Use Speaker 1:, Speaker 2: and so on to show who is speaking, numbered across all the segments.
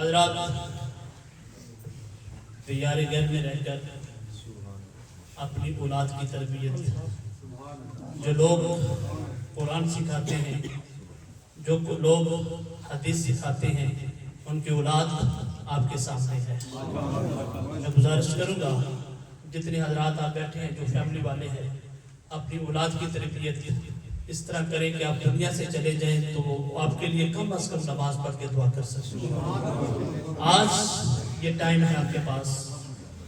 Speaker 1: حضرات دیار گھر میں رہ کر اپنی اولاد کی تربیت، جو لوگ قرآن سکھاتے ہیں، جو لوگ حدیث سکھاتے ہیں، ان کی اولاد آپ کے سامنے ہے۔ میں گزارش کروں گا جتنے حضرات آپ بیٹھے ہیں جو فیملی والے ہیں، اپنی اولاد کی تربیت اس طرح کریں کہ آپ دنیا سے چلے جائیں تو وہ آپ کے لیے کم از کم نماز پڑھ کے دعا کر سکیں۔ آج یہ ٹائم ہے آپ کے پاس،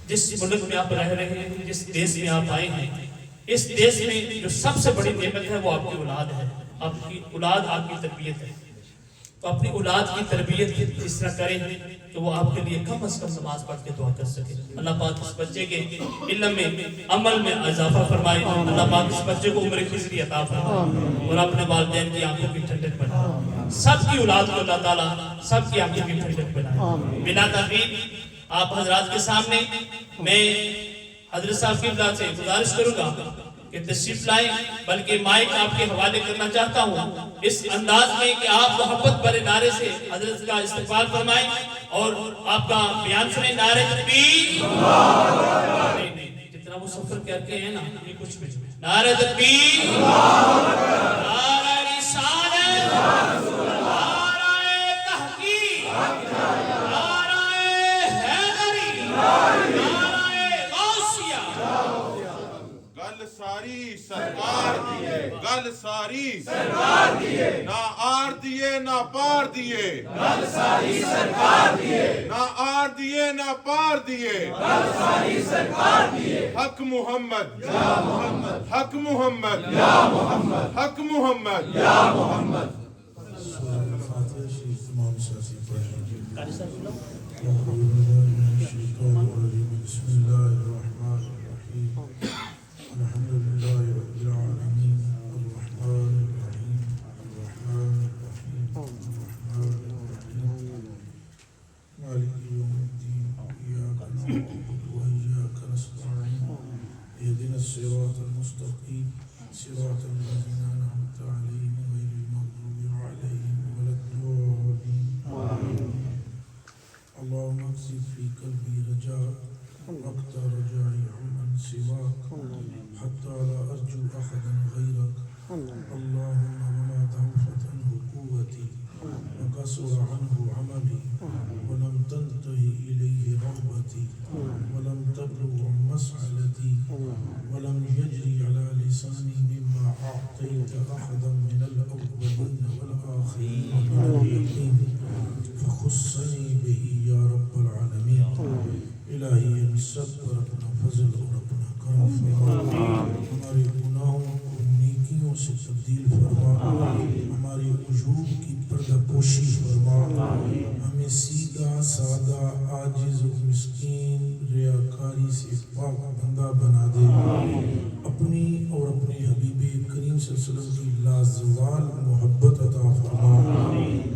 Speaker 1: جس ملک میں آپ رہ رہے ہیں، جس دیش میں آپ آئے ہیں، اس دیش میں جو سب سے بڑی نعمت ہے وہ آپ کی اولاد ہے، آپ کی اولاد آپ کی تربیت ہے۔ تو اپنی اولاد کی تربیت اس طرح کریں کہ وہ آپ کے لیے کم از کم نماز پڑھ کے دعا کر سکے۔ اللہ پاک اس بچے کے علم میں، عمل میں اضافہ فرمائے۔ اللہ پاک اس بچے کو عمر خضری عطا فرمائے اور اپنے والدین کی آنکھوں کی ٹھنڈک بنائے۔ سب کی اولاد کو اللہ تعالیٰ سب کی آنکھوں کی ٹھنڈک بنائے۔ بلا تاخیر آپ حضرات کے سامنے میں حضرت صاحب کی بلا سے گزارش کروں گا کہ تشریف لائیں، بلکہ مائک آپ کے حوالے کرنا چاہتا ہوں اس انداز میں کہ آپ محبت بھرے نعرے سے حضرت کا استقبال فرمائیں اور آپ کا بیان سنیں۔ نعرہ تکبیر، جتنا وہ سفر کرتے ہیں نا یہ کچھ بھی، نعرہ تکبیر، نعرہ رسالت، نعرہ تحقیق، نعرہ حیدری، نعرہ غوثیہ۔
Speaker 2: گل ساری سرکار دیے، گل ساری سرکار دیے، نہ آر دیے نہ پار دیے، گل ساری سرکار دیے، نہ آر دیے نہ پار دیے، گل ساری سرکار دیے۔ حق محمد یا محمد، حق محمد یا محمد، حق محمد یا محمد۔
Speaker 3: بسم اللہ الرحمن الرحیم، الحمد للہ رب العالمین، الرحمن الرحیم، الرحمن الرحیم، الرحمن الرحیم، مالک یوم الدین، ایاک نعبد و ایاک نستعین، اهدنا الصراط المستقیم، صراط الذین انعمت علیہم غیر المغضوب علیہم ولا الضالین۔ اللهم اكسب في قلبي رجاء واقطع رجائي عمن سواك حتى لا أرجو أحدا غيرك. اللهم وما ضعفت عنه قوتي وقصر عنه عملي ولم تنتهي إليه رغبتي ولم تبلغ مسعلتي ولم يجري على لساني مما أعطيت أحدا من الأولين والآخرين من اليقين فخصني به یا رب العالمین۔ الہی ہم سب پر اپنا فضل اور اپنا کرم فرما، ہمارے گناہوں کو نیکیوں سے تبدیل فرما، ہمارے عیوب کی پردہ پوشی فرما، ہمیں سیدھا سادہ عاجز و مسکین ریاکاری سے پاک بندہ بنا دے، اپنی اور اپنے حبیب کریم صلی اللہ علیہ وسلم کی لازوال محبت عطا فرما،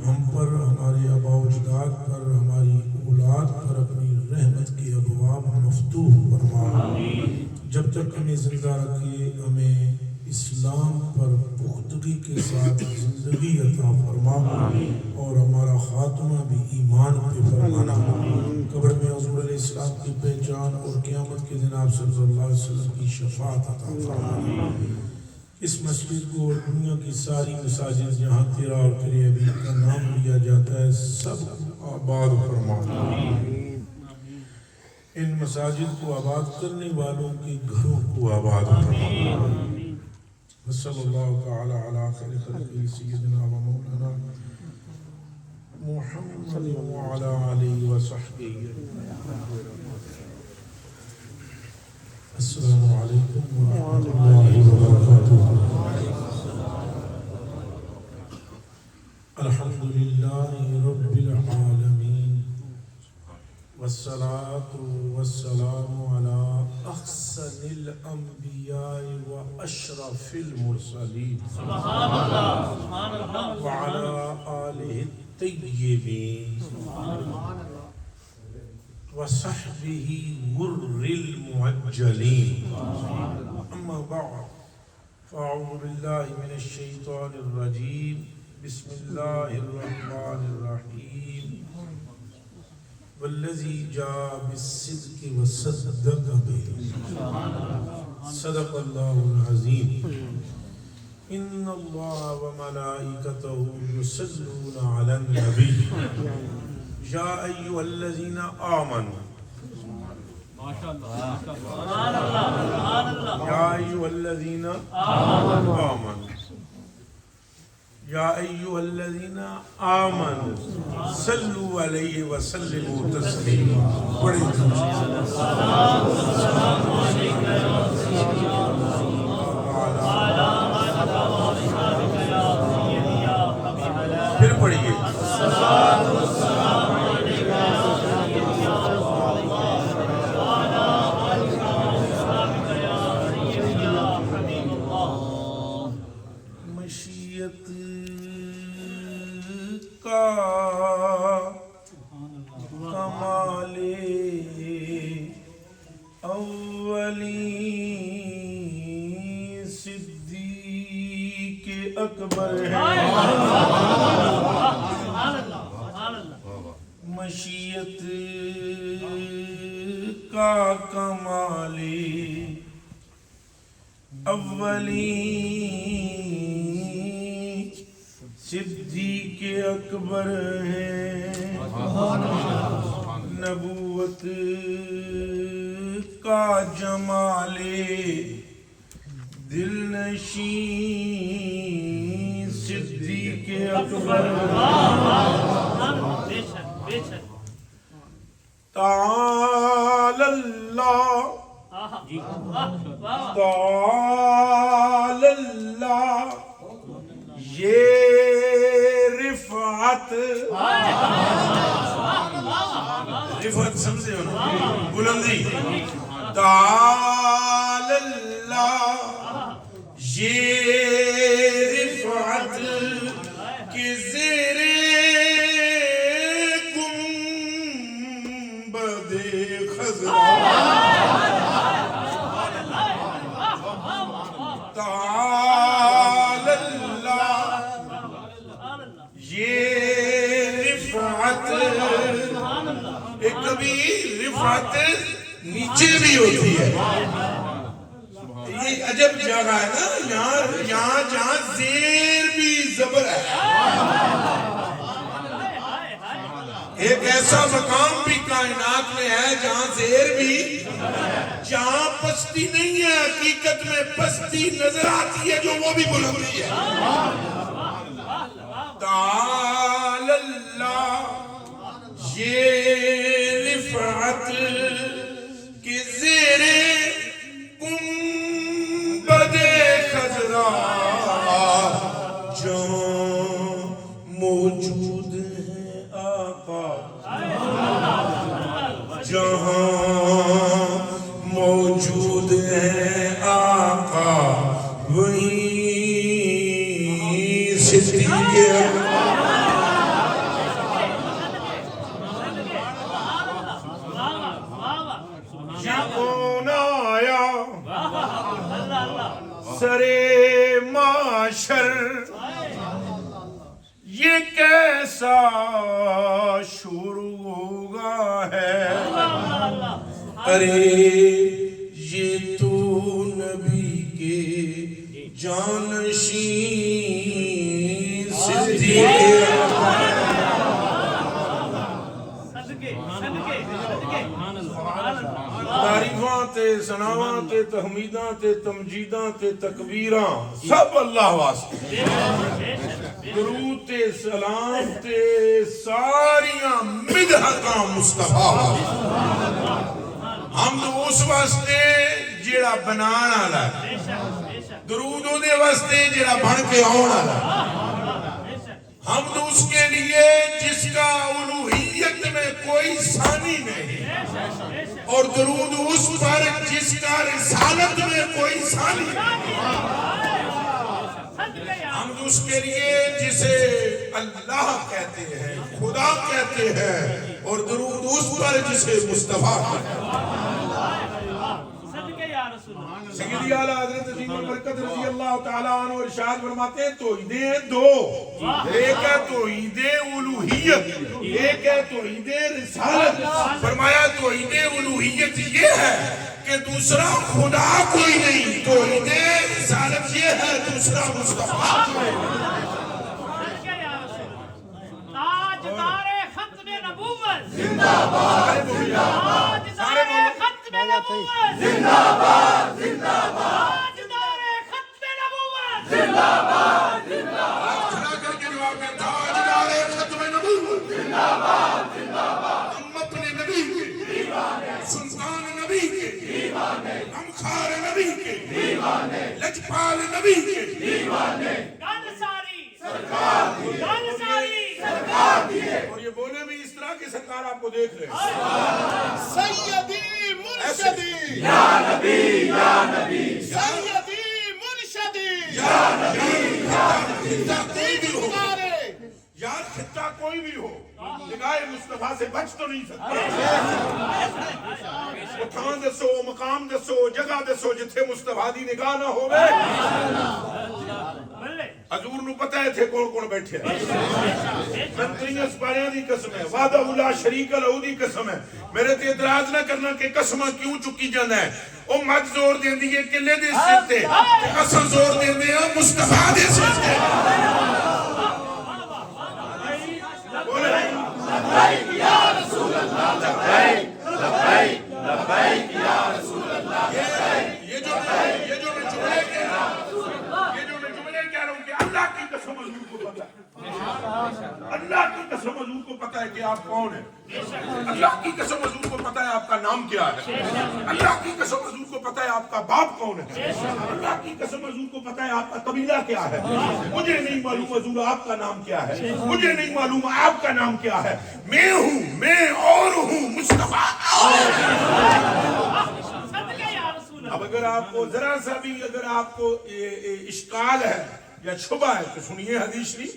Speaker 3: ہم پر، ہمارے آباء و اجداد پر، ہماری اولاد پر اپنی رحمت کے ابواب مفتوح فرما۔ جب تک ہمیں زندہ رکھے ہمیں اسلام پر پختگی کے ساتھ زندگی عطا فرما اور ہمارا خاتمہ بھی ایمان پہ فرمانا۔ قبر میں حضور علیہ السلام کی پہچان اور قیامت کے دن آپ صلی اللہ علیہ وسلم کی شفاعت عطا فرمانا۔ اس مسجد کو اور دنیا کی ساری مساجد جہاں تیرا اور تیرے حبیب کا نام لیا جاتا ہے سب آباد فرما۔ ان مساجد کو آباد کرنے والوں کے گھروں کو آباد فرما۔ صلی اللہ تعالی علی خیر خلقہ سیدنا و مولانا محمد وعلی آلہ وصحبہ۔ السلام علیکم ورحمۃ اللہ وبرکاتہ۔ الحمد للہ رب العالمین والصلاة والسلام على احسن الانبیاء واشرف المرسلین وعلى آلہ الطیبین وصحبہ غر المعجلین، اما بعد فاعوذ باللہ من الشیطان الرجیم، بسم اللہ الرحمن الرحیم۔ والذی جاء بالصدق وصدق به صدق اللہ العظیم ان اللہ وملائکتہ یصلون علی النبی یا ایھا الذین آمنوا یا ایھا الذین آمنوا یا ایھا الذین آمنوا صلوا علیہ وسلموا تسلیما پڑھیں پھر پڑھیے مشیت کا کمال اولی صدیق اکبر ہے مشیت کا کمال اولی صدیق اکبر ہے نبوت کا جمال دل نشین صدیق اکبر تعالی اللہ تعالی اللہ یہ رفعت رفعت سمجھے ہو نا بلندی تعالی اللہ یہ رفعت کے زیر گنبد خضرا تعالی اللہ یہ رفعت ایک کبھی رفعت نیچے بھی ہوتی ہے یہ عجب جگہ ہے نا یہاں جہاں زیر بھی زبر ہے ایک ایسا مقام بھی کائنات میں ہے جہاں زیر بھی جہاں پستی نہیں ہے حقیقت میں پستی نظر آتی ہے جو وہ بھی بلندی ہے تعالی اللہ یہ رفعت کی زیر گنبد خضرا جہاں موجود ہے آقا جہاں موجود ہے آقا وہیں صدیق کون آیا سرے معاشر یہ کیسا شروع ہوگا ہے ارے یہ تو نبی کے جانشین صدیق تعریفاں تے ثناواں تے تحمیداں تے تمجیداں تے تکبیراں سب اللہ واسطے درود تے سلام تے ساریاں مدحتاں مصطفیٰ واسطے ہم اس واسطے جیڑا بنان والا ہے درود دے واسطے جیڑا بن کے آن والا ہے ہم اس کے لیے جس کا الوہیت میں کوئی ثانی نہیں اور درود اس پر جس کا رسالت میں کوئی ثانی نہیں ہم اس کے لیے جسے اللہ کہتے ہیں خدا کہتے ہیں اور درود اس پر جسے مصطفیٰ کہتے ہیں سیدی اعلیٰ حضرت عظیم البرکت رضی اللہ تعالیٰ عنہ ارشاد فرماتے ہیں توحیدیں دو ایک ہے توحید الوہیت
Speaker 4: ایک ہے توحید رسالت، فرمایا توحید الوہیت یہ ہے کہ دوسرا خدا کوئی نہیں، توحید رسالت یہ ہے دوسرا مصطفیٰ کوئی نہیں۔
Speaker 5: تاجدار ختم نبوت زندہ باد، تاجدار ختم نبوت زندہ باد، زندہ باد، تاجدار ختم نبوت زندہ باد، زندہ باد،
Speaker 4: کھڑا کر کے جواب میں تاجدار ختم نبوت زندہ باد، زندہ باد، ہم اپنے نبی کے دیوانے، سلطان نبی کے دیوانے، غمخوار نبی کے دیوانے، لجپال نبی کے دیوانے،
Speaker 5: گل ساری سرکار دی، گل ساری سرکار دی،
Speaker 4: اور یہ بولے بھی اس طرح کی سرکار آپ کو دیکھ رہے ہیں۔
Speaker 2: سیدی مرشدی
Speaker 4: یا نبی یا نبی
Speaker 2: سیدی مرشدی
Speaker 4: یا نبی یا خطہ کوئی بھی ہو، یار خطہ کوئی بھی ہو، نگاہ مصطفیٰ سے بچ تو نہیں سکتا۔ وہ تھان دسو، مقام دسو، جگہ دسو جتھے مصطفیٰ دی نگاہ نہ ہوئے۔ حضور نو پتہ ہے تھے کون کون بیٹھے ہیں۔ من تریاں سپاریاں دی قسم ہے، وعدہ لا شریک لہو دی قسم ہے، میرے تے اعتراض نہ کرنا کہ قسمہ کیوں چکی جانا ہے۔ او مت زور دین دی ہے کلے دے سر تے، اصل زور دین دے ہیں مصطفیٰ دے سر تے۔ بولے لبیک یا رسول اللہ، لبیک لبیک لبیک یا رسول اللہ۔ یہ جو میں جملے کہہ رہا ہوں کہ اللہ کی قسم حضور کو پتہ ہے، اللہ کی قسم حضور کو پتہ ہے کہ آپ کون ہیں، اللہ کی قسم حضور کو پتہ ہے آپ کا نام کیا ہے، اللہ کی قسم حضور کو پتہ ہے آپ کا باپ کون ہے، اللہ کی قسم حضور کو پتہ ہے آپ کا قبیلہ کیا ہے۔ مجھے نہیں معلوم حضور آپ کا نام کیا ہے، مجھے نہیں معلوم آپ کا نام کیا ہے، میں ہوں، میں اور ہوں، مصطفیٰ اور اب اگر آپ کو ذرا سا بھی اگر آپ کو اشکال ہے یا شبہ ہے تو سنیے حدیث شریف،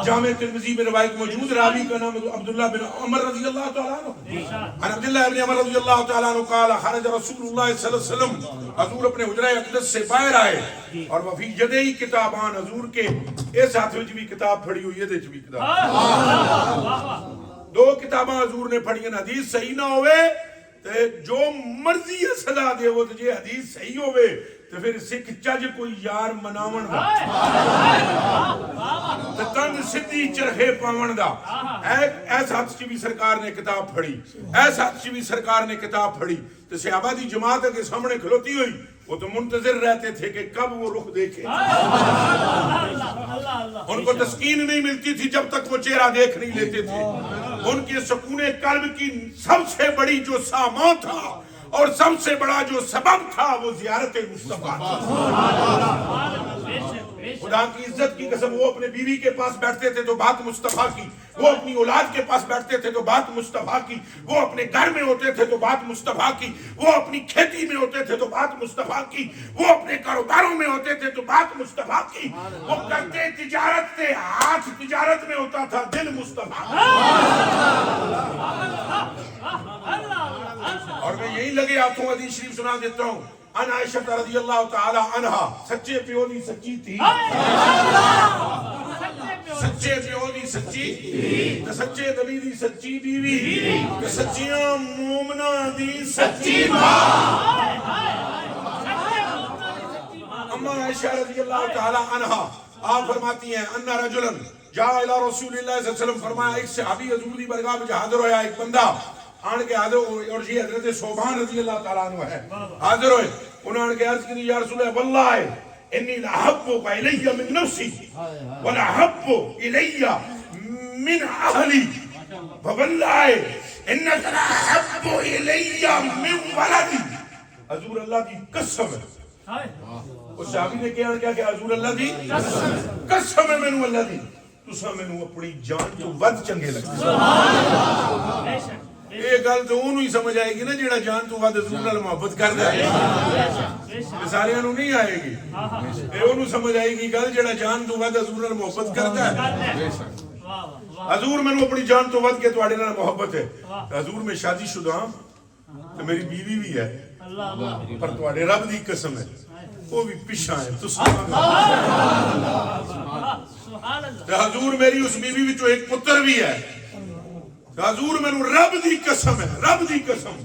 Speaker 4: جامع ترمذی میں روایت موجود، راوی کا نام عبداللہ بن عمر رضی اللہ تعالیٰ عنہ، عن عبداللہ بن عمر رضی اللہ تعالیٰ عنہ قال خرج رسول اللہ صلی اللہ علیہ وسلم، حضور اپنے حجرہ اقدس سے باہر آئے اور وفی یدئی کتابان، حضور کے اس ہاتھ وچ بھی کتاب پڑھی ہوئی ہے، دے وچ بھی کتاب، دو کتاباں حضور نے پڑھی ہیں، حدیث صحیح نہ ہوئے تے جو مرضی سزا دے وہ جے حدیث صحیح ہوئے تو پھر سکھ چج کوئی یار مناون دا تے کنگ سدھی چرخے پاون دا۔ ایس ہاتھ چ بھی سرکار نے کتاب پڑھی، ایس ہاتھ چ بھی سرکار نے کتاب پڑھی تو صحابہ دی جماعت کے سامنے کھلوتی ہوئی، وہ تو منتظر رہتے تھے کہ کب وہ رخ دیکھے، ان کو تسکین نہیں ملتی تھی جب تک وہ چہرہ دیکھ نہیں لیتے تھے۔ ان کے سکون قلب کی سب سے بڑی جو سامان تھا اور سب سے بڑا جو سبب تھا وہ زیارت مصطفیٰ تھی۔ خدا کی عزت کی قسم، وہ اپنے بیوی کے پاس بیٹھتے تھے تو بات مصطفیٰ کی، وہ اپنی اولاد کے پاس بیٹھتے تھے تو بات مصطفیٰ کی، وہ اپنے گھر میں ہوتے تھے تو بات مصطفیٰ کی، وہ اپنی کھیتی میں ہوتے تھے تو بات مصطفیٰ کی، وہ اپنے کاروباروں میں ہوتے تھے تو بات مصطفیٰ کی، وہ کرتے تجارت تھے، ہاتھ تجارت میں ہوتا تھا، دل مصطفیٰ۔ اور میں یہی لگے ہاتھوں حدیث شریف سنا دیتا ہوں، ان عائشہ رضی اللہ تعالی عنہا، سچے پیو دی سچی تھی، سچے پیو دی سچی تے سچے نبی دی سچی بیوی تے سچیاں مومناں دی سچی ماں۔ اما عائشہ رضی اللہ تعالی عنہا آپ فرماتی ہیں ان رجلا جاء الى رسول اللہ صلی اللہ علیہ وسلم، فرمایا ایک صحابی حضور دی بارگاہ میں حاضر ہویا، ایک بندہ آن کے حاضر ہوئے، اور یہ حضرت صوبان رضی اللہ تعالیٰ عنہ ہے، حاضر ہوئے، انہوں نے عرض کی یا رسول اللہ واللہ انی لحبک الی من نفسی ولحب الی من اہلی فواللہ انک لحب الی من ولدی۔ حضور اللہ کی قسم ہے، اس صحابی نے کیا کہ حضور اللہ دی قسم ہے مینوں اللہ دی، تساں مینوں اپنی جان تو ود چنگے لگتے۔ یہ گل تو انہوں ہی سمجھ آئے گی نا جیڑا جان تو ود حضور نال محبت کردا ہے، سارے انہوں نہیں آئے گی، یہ انہوں سمجھ آئے گی گل جیڑا جان تو ود حضور نال محبت کردا ہے۔ حضور میں اپنی جان تو ود کے تواڈے نال محبت ہے، حضور میں شادی شدہ ہاں، میری بیوی بھی ہے، پر تواڈے رب دی قسم ہے وہ بھی پیچھا ہے، حضور میری اس بیوی وچوں ایک پتر بھی ہے، حضور میں رب دی قسم ہے، رب دی قسم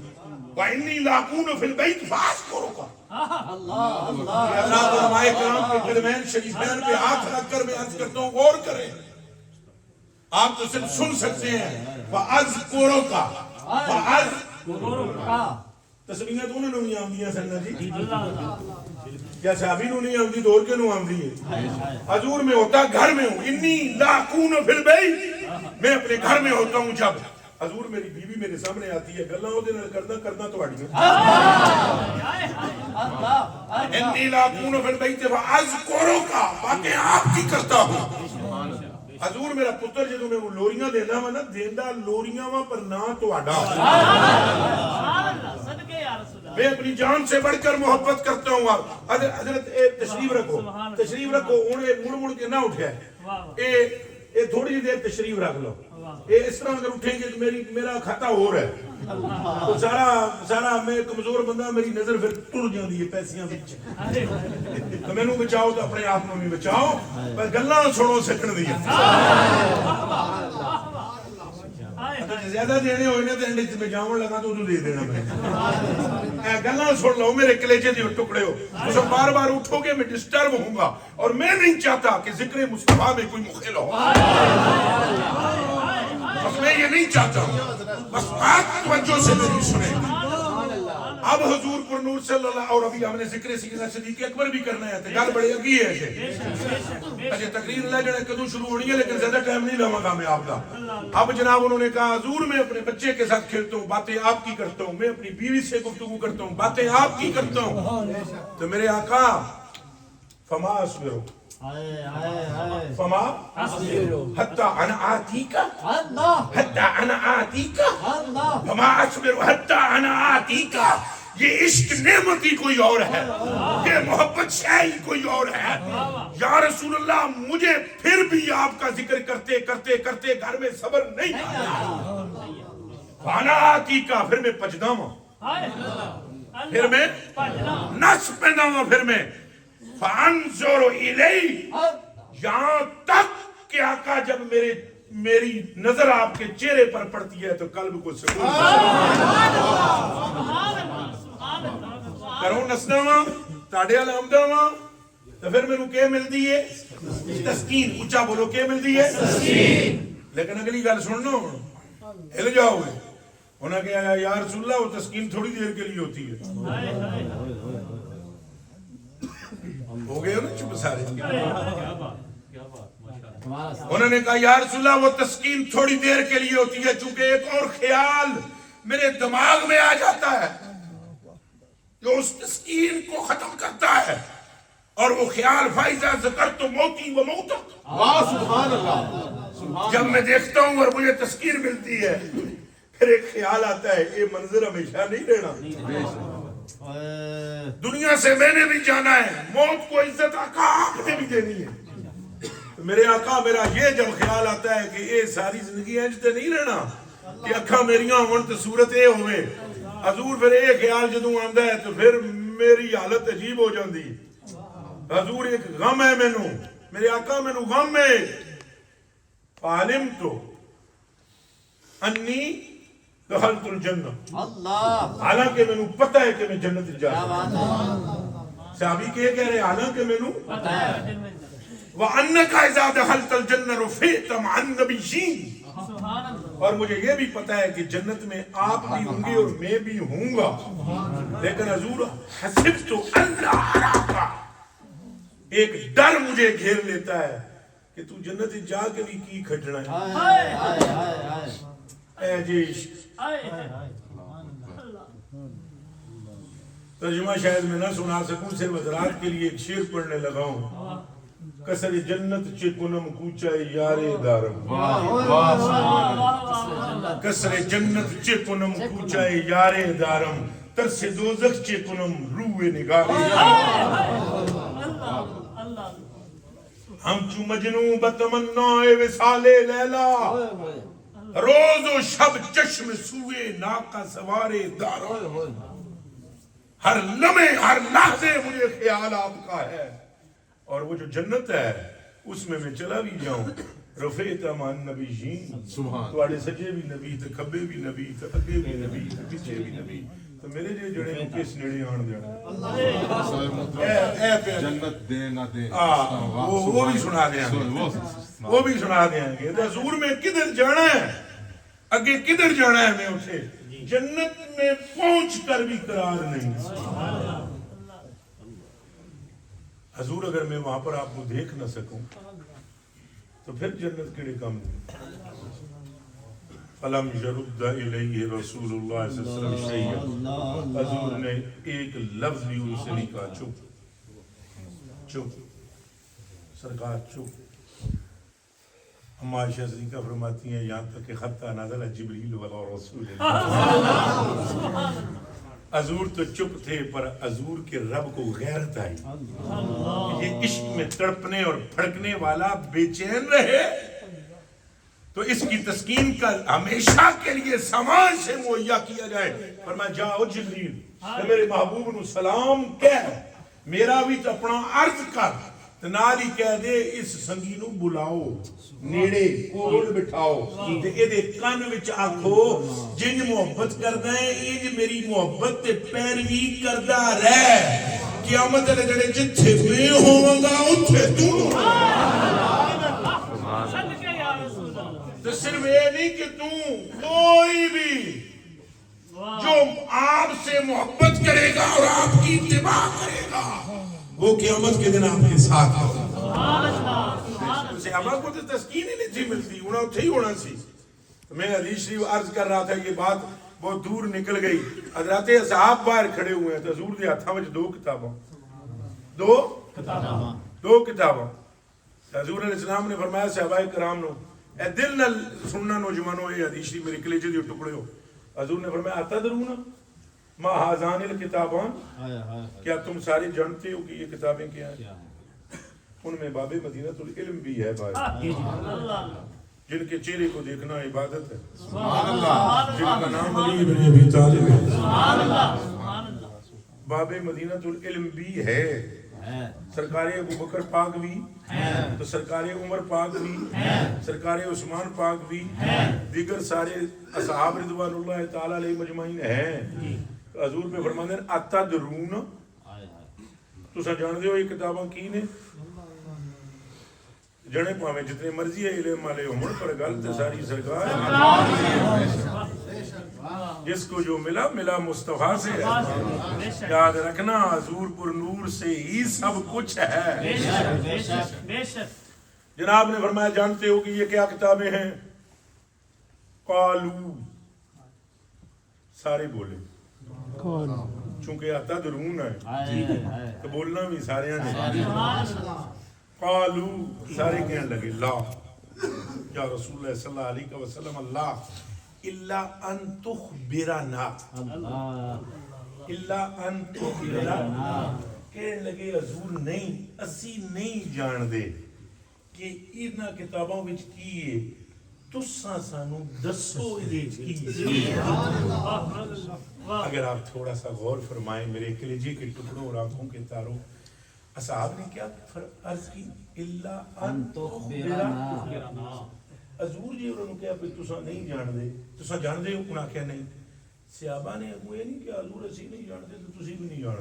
Speaker 4: وَإِنِّي لَأَكُونُ فِي الْبَيْتِ فَأَذْكُرُكَ حضرات علماء کرام کے قدمین شریفین پہ ہاتھ رکھ کر میں عرض کرتا ہوں غور کریں، آپ تو صرف سن سکتے ہیں فَأَذْكُرُكَ تسبیحات انہوں نے نہیں آمدیاں سننا جی، کیا صحابی نو نہیں آمدی دور کے نو آمدی ہے؟ حضور میں ہوتا گھر میں ہوں، انی لا کون فی البیت، میں اپنے گھر میں ہوتا ہوں جب حضور میری بیوی میرے سامنے آتی ہے گلاں دے نال کرنا تو اڑی انی لا کون فی البیت فاذکرک، باتیں آپ کی کرتا ہوں۔ حضور میرا پتر جدوں میں لوریاں دینا وا نا دیندا لوریاں وا پر نہ تہاڈا، میں اپنی جان سے بڑھ کر محبت کرتا ہوں۔ حضرت تشریف رکھو ہوں مڑ مڑ کے نہ اٹھیا اے تھوڑی دیر تشریف رکھ لو، اے اس طرح اگر اٹھیں گے تو میرا کھاتا ہو رہا ہے تو سارا میں کمزور بندہ، میری نظر پھر ٹر جاندی ہے پیسیاں وچ، تو مینوں بچاؤ تو اپنے آپ کو بھی بچاؤ، پر گلاں سنو سکن دی زیادہ دینے ہوئے نے تو اینڈ میں جاؤں لگا تو دے دینا میں گلاں سن لو میرے کلیجے دی ٹکڑے ہو، تو بار بار اٹھو گے میں ڈسٹرب ہوں گا، اور میں نہیں چاہتا کہ ذکر مصطفیٰ میں کوئی مخل ہو، بس میں یہ نہیں چاہتا ہوں، بس بات توجہ سے میری سنیں۔ اب حضور پر نور صلی اللہ، اور ابھی ہم نے ذکر سیدنا صدیق اکبر بھی کرنا ہے، گل بڑی اگی ہے اچھا تقریر لے جانا کدوں شروع ہونی ہے، لیکن زیادہ ٹائم نہیں لوں گا میں آپ کا۔ اب جناب انہوں نے کہا حضور میں اپنے بچے کے ساتھ کھیلتا ہوں، باتیں آپ کی کرتا ہوں، میں اپنی بیوی سے گفتگو کرتا ہوں، باتیں آپ کی کرتا ہوں، تو میرے آقا فما اصبرو فما حتی انا آتیکا حتی انا آتیکا فما اصبرو حتی انا آتیکا، یہ عشق نعمتی کوئی اور ہے، یہ محبت شاہی کوئی اور ہے۔ یا رسول اللہ مجھے پھر بھی آپ کا ذکر کرتے کرتے کرتے گھر میں صبر نہیں آیا، فانا آتیکا پھر میں پجدا ہوں، پھر میں نس پیدا ہوں، پھر میں فانظر الیہ، یہاں تک کہ آقا جب میری نظر آپ کے چہرے پر پڑتی ہے تو قلب کو سکون کروں نسنا وا تاڑے والا آمدا وا تو پھر میرے کیا ملتی ہے؟ تسکین، اچھا بولو کیا ملتی ہے؟ لیکن اگلی گل سننا ہل جاؤ گے، انہوں نے کہا یا رسول اللہ وہ تسکین تھوڑی دیر کے لیے ہوتی ہے، ہو گئے نا چپ سارے، انہوں نے کہا یا رسول اللہ وہ تسکین تھوڑی دیر کے لیے ہوتی ہے، چونکہ ایک اور خیال میرے دماغ میں آ جاتا ہے جو اس تسکین کو ختم کرتا ہے، اور وہ خیال فائزہ ذکرت موتی و موتک،
Speaker 2: سبحان اللہ،
Speaker 4: جب میں دیکھتا ہوں اور مجھے تسکین ملتی ہے پھر ایک خیال آتا ہے یہ منظر ہمیشہ نہیں رہنا، دنیا سے میں نے بھی جانا ہے، موت کو عزت آقا آپ نے بھی دینی ہے۔ میرے آقا میرا یہ جب خیال آتا ہے کہ یہ ساری زندگی انجتے نہیں رہنا کہ اکھا میریاں ہون تو صورت اے ہوئے، حضور پھر یہ خیال جدوں آندا ہے تو پھر میری حالت عجیب ہو جاندی، حضور ایک غم ہے مینوں، میرے آقا مینوں غم ہے، فعلمتو انی دخلت الجنہ، حالانکہ میں نے پتہ ہے کہ میں جنت جا رہا ہوں، صحابی کہہ رہے حالانکہ میں نے وَأَنَّكَ إِذَا دَخَلْتَ الْجَنَّةَ رُفِعْتَ مَعَ النَّبِيِّينَ، اور مجھے یہ بھی پتہ ہے کہ جنت میں آپ بھی ہوں گے اور میں بھی ہوں گا، لیکن حضور حسبت اللہ عراقہ، ایک ڈر مجھے گھیر لیتا ہے کہ تو جنت جا کے بھی کی کھٹنا ہے، اے جی ترجمہ شاید میں نہ سنا سکوں، صرف حضرات کے لیے ایک شعر پڑھنے لگا ہوں، کسر جنت چکنم کوچائے یارے دارم، کسر جنت چکنم کوچائے یارے دارم، ترس دوزخ چکنم روح نگارے، ہم چو مجنوں بتمنائے وصال لیلا، روز و شب چشم سوئے ناقہ سوارے دارم، ہر لمحے ہر لحظے مجھے خیال آپ کا ہے، اور وہ جو جنت ہے اس میں چلا بھی جاؤں رفعت مان نبیین
Speaker 2: سبحان
Speaker 4: تواڈے سجے بھی نبی تے کھبے بھی نبی تے اگے بھی نبی تے پیچھے بھی نبی تے میرے جڑے نوں کس نیڑے آن دینا اے پہ
Speaker 2: جنت دے نہ دے
Speaker 4: وہ بھی سنا دیں گے وہ بھی سنا دیں گے تو حضور میں کدھر جانا ہے اگے کدھر جانا ہے میں اسے جنت میں پہنچ کر بھی قرار نہیں حضور اگر میں وہاں پر آپ کو دیکھ نہ سکوں تو پھر جنت کیڑے کام فلم یرد الیہ رسول اللہ صلی اللہ علیہ وسلم شیئا حضور نے ایک لفظ بھی ان سے نہیں کہا چپ چپ سرکار چپ عائشہ صدیقہ فرماتی ہیں یہاں تک کہ حتی نزل جبریل والا رسول اللہ حضور تو چپ تھے پر حضور کے رب کو غیرت آئی یہ عشق میں تڑپنے اور پھڑکنے والا بے چین رہے تو اس کی تسکین کا ہمیشہ کے لیے سامان سے مہیا کیا جائے فرمایا جاؤ جبریل میرے محبوب نو سلام کہہ میرا بھی تو اپنا عرض کر نال ہی کہہ دے اس سنگی نو بلاؤ نیڑے کول بٹھاؤ تے اے دے کان وچ آکھو جن محبت کردا ہے انج میری محبت تے پیروی کردا رہ قیامت دے جڑے جتھے میں ہوواں گا اوتھے تو
Speaker 5: صدقے یا رسول اللہ
Speaker 4: تے صرف اے نہیں کہ تو کوئی بھی جو آپ سے محبت کرے گا اور آپ کی اتباع کرے گا وہ قیامت کے دن آپ کے ساتھ ہوگا صحابہ کو تو تسکین ہی نہیں تھی ملتی انہوں نے ہی ہونا سی میں حدیث شریف عرض کر رہا تھا یہ بات بہت دور نکل گئی حضرات اصحاب باہر کھڑے ہوئے ہیں تو حضور دے ہاتھاں وچ دو کتاباں حضور علیہ السلام نے فرمایا صحابہ کرام نو اے دل نال سننا نوجوانوں اے حدیث شریف میرے کلیجے دے ٹکڑے ہو حضور نے فرمایا اتدرون ما ہذان الکتابان کیا تم سارے جانتے ہو کہ یہ کتابیں کیا ہیں ان میں باب مدینۃ العلم بھی ہے بھائی جن کے چہرے کو دیکھنا عبادت ہے جن کا نام علی بن ابی طالب ہے باب مدینۃ العلم بھی ہے سرکار ابو بکر پاک بھی تو سرکار عمر پاک بھی سرکار عثمان پاک بھی دیگر سارے اصحاب رضوان اللہ تعالی علیہ مجمعین ہیں حضور پہ فرماندے ہیں اتدرون تساں جاندے ہو یہ کتاباں کی نے جنے پاویں جتنے مرضی ہے علم والے ہون پر گل تے ساری سرکار جس کو جو ملا ملا مصطفیٰ سے ہے یاد رکھنا حضور پر نور سے ہی سب کچھ ہے جناب نے فرمایا جانتے ہو کہ یہ کیا کتابیں ہیں قالو سارے بولے چونکہ اتدرون ہے تو بولنا بھی سارے ہیں قالو سارے کہنے لگے لا یا رسول اللہ صلی اللہ علیہ وسلم اللہ الا ان تخبرنا الا ان تخبرنا کہنے لگے حضور نہیں اسی نہیں جان دے کہ انہاں کتابوں وچ کی ہے تساں سانو دسو کی اگر آپ تھوڑا سا غور فرمائیں میرے کلیجے کے ٹکڑوں اور آنکھوں کے تاروں اصحاب نے کیا عرض کی اللہ ان تخبرنا حضور جی انہوں نے کہا پہ تساں نہیں جان دے تساں جان دے انہاں کیا نہیں صحابہ نے اگو یہ نہیں کہ حضور اسی نہیں جان دے تو تسی بھی نہیں جان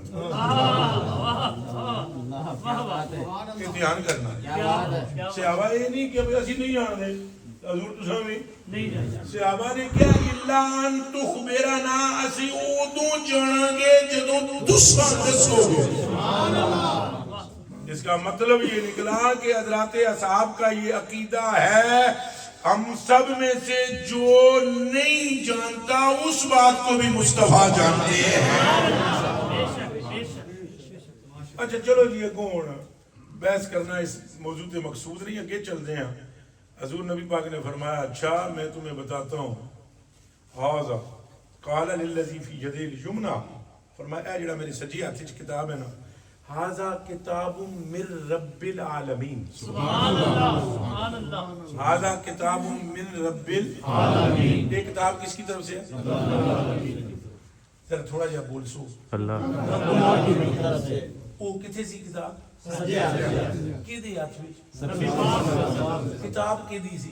Speaker 4: دے دھیان کرنا صحابہ یہ نہیں کہ اسی نہیں جان دے حضور تساں بھی نہیں جان صحابہ نے کیا اللہ ان تخبرنا اسی اودوں جانا گے جدوں تساں دسو گے سبحان اللہ اس کا مطلب یہ نکلا کہ حضرات اصحاب کا یہ عقیدہ ہے ہم سب میں سے جو نہیں جانتا اس بات کو بھی مصطفیٰ جانتے ہیں اچھا چلو جی کون بحث کرنا اس موضوع سے مقصود نہیں ہے چلتے ہیں حضور نبی پاک نے فرمایا اچھا میں تمہیں بتاتا ہوں حاضر قال للذی فی یدہ الیمنی فرمایا اے جڑا میری سجی ہاتھ وچ کتاب ہے نا ھذا کتاب من رب العالمین سبحان اللہ سبحان اللہ ھذا کتاب من رب العالمین یہ کتاب کس کی طرف سے ہے ذرا تھوڑا جا بول سو اللہ کی طرف سے وہ کتھے سی کتاب
Speaker 6: ਕਿਹਦੇ ਹੱਥ ਵਿੱਚ? ਕਿਤਾਬ ਕਿਹਦੀ ਸੀ?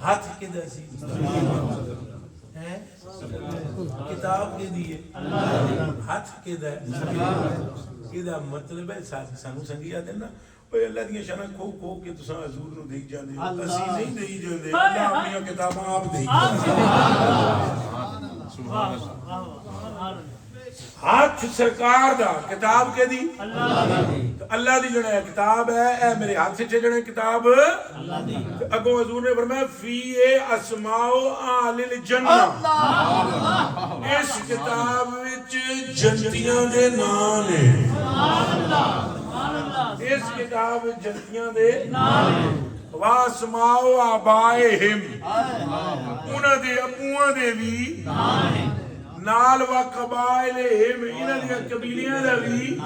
Speaker 6: ਹੱਥ ਕਿਹਦਾ ਸੀ? ਹੈ ਕਿਤਾਬ ਕਿਹਦੀ ਹੈ? ਹੱਥ ਕਿਹਦਾ ਹੈ? ਇਹਦਾ ਮਤਲਬ ਹੈ ਸਾਨੂੰ ਸੰਗੀਆ ਦੇਣਾ ਓਏ ਅੱਲਾ ਦੀਆਂ ਸ਼ਾਨਾਂ ਖੋ ਖੋ ਕੇ ਤੁਸੀਂ ਹਜ਼ੂਰ ਨੂੰ ਦੇਈ ਜਾਂਦੇ ਹੋ, ਅਸੀਂ ਨਹੀਂ ਦੇਈ ਜਾਂਦੇ। ਅੱਲਾ ਆਪਣੀਆਂ ਕਿਤਾਬਾਂ ਆਪ ਦੇਈ ਹੱਥ ਸਰਕਾਰ ਦਾ। ਕਿਤਾਬ ਕਿਹਦੀ? ਅੱਲਾ ਦੀ ਜਿਹੜਾ ਕਿਤਾਬ ਹੈ ਇਹ ਮੇਰੇ ਹੱਥ 'ਚ ਜਿਹੜਾ ਕਿਤਾਬ ਅੱਗੋਂ ਹਜ਼ੂਰ ਨੇ ਫਰਮਾਇਆ ਫੀ ਅਸਮਾਓ ਆਲਿਲ ਜੰਨਾ, ਇਸ ਕਿਤਾਬ ਵਿੱਚ ਜੰਨਤੀਆਂ ਦੇ ਨਾਂ ਨੇ। ਇਸ ਕਿਤਾਬ ਵਿੱਚ ਜੰਨਤੀਆਂ ਦੇ ਨਾਂ ਨੇ। ਵਾਸਮਾਓ ਆਬਾਇਹਿਮ, ਉਹਨਾਂ ਦੇ ਅਬੂਆਂ ਦੇ ਵੀ ਨਾਲ ਵਾ ਕਬਾਇਲਹਿਮ, ਇਹਨਾਂ ਦੀਆਂ ਕਬੀਲਿਆਂ ਦਾ ਵੀ।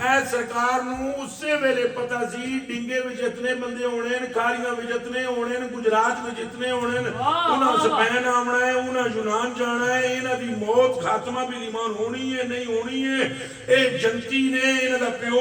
Speaker 6: ਐ ਸਰਕਾਰ ਨੂੰ ਉਸੇ ਵੇਲੇ ਪਤਾ ਸੀ ਡਿੰਗੇ ਵਿੱਚ ਇਤਨੇ ਬੰਦੇ ਹੋਣੇ ਨੇ, ਖਾਲੀਆਂ ਵਿੱਚ ਇਤਨੇ ਹੋਣੇ ਨੇ, ਗੁਜਰਾਤ ਵਿੱਚ ਇਤਨੇ ਹੋਣੇ ਨੇ, ਉਹਨਾਂ ਸਪੇਨ ਆਉਣਾ ਹੈ, ਉਹਨਾਂ ਯੂਨਾਨ ਜਾਣਾ ਹੈ, ਇਹਨਾਂ ਦੀ ਮੌਤ ਖਾਤਮਾ ਵੀ ਈਮਾਨ ਹੋਣੀ ਹੈ ਨਹੀਂ ਹੋਣੀ ਹੈ। ਇਹ ਜੰਤੀ ਨੇ, ਇਹਨਾਂ ਦਾ ਪਿਓ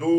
Speaker 6: 2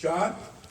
Speaker 6: 4,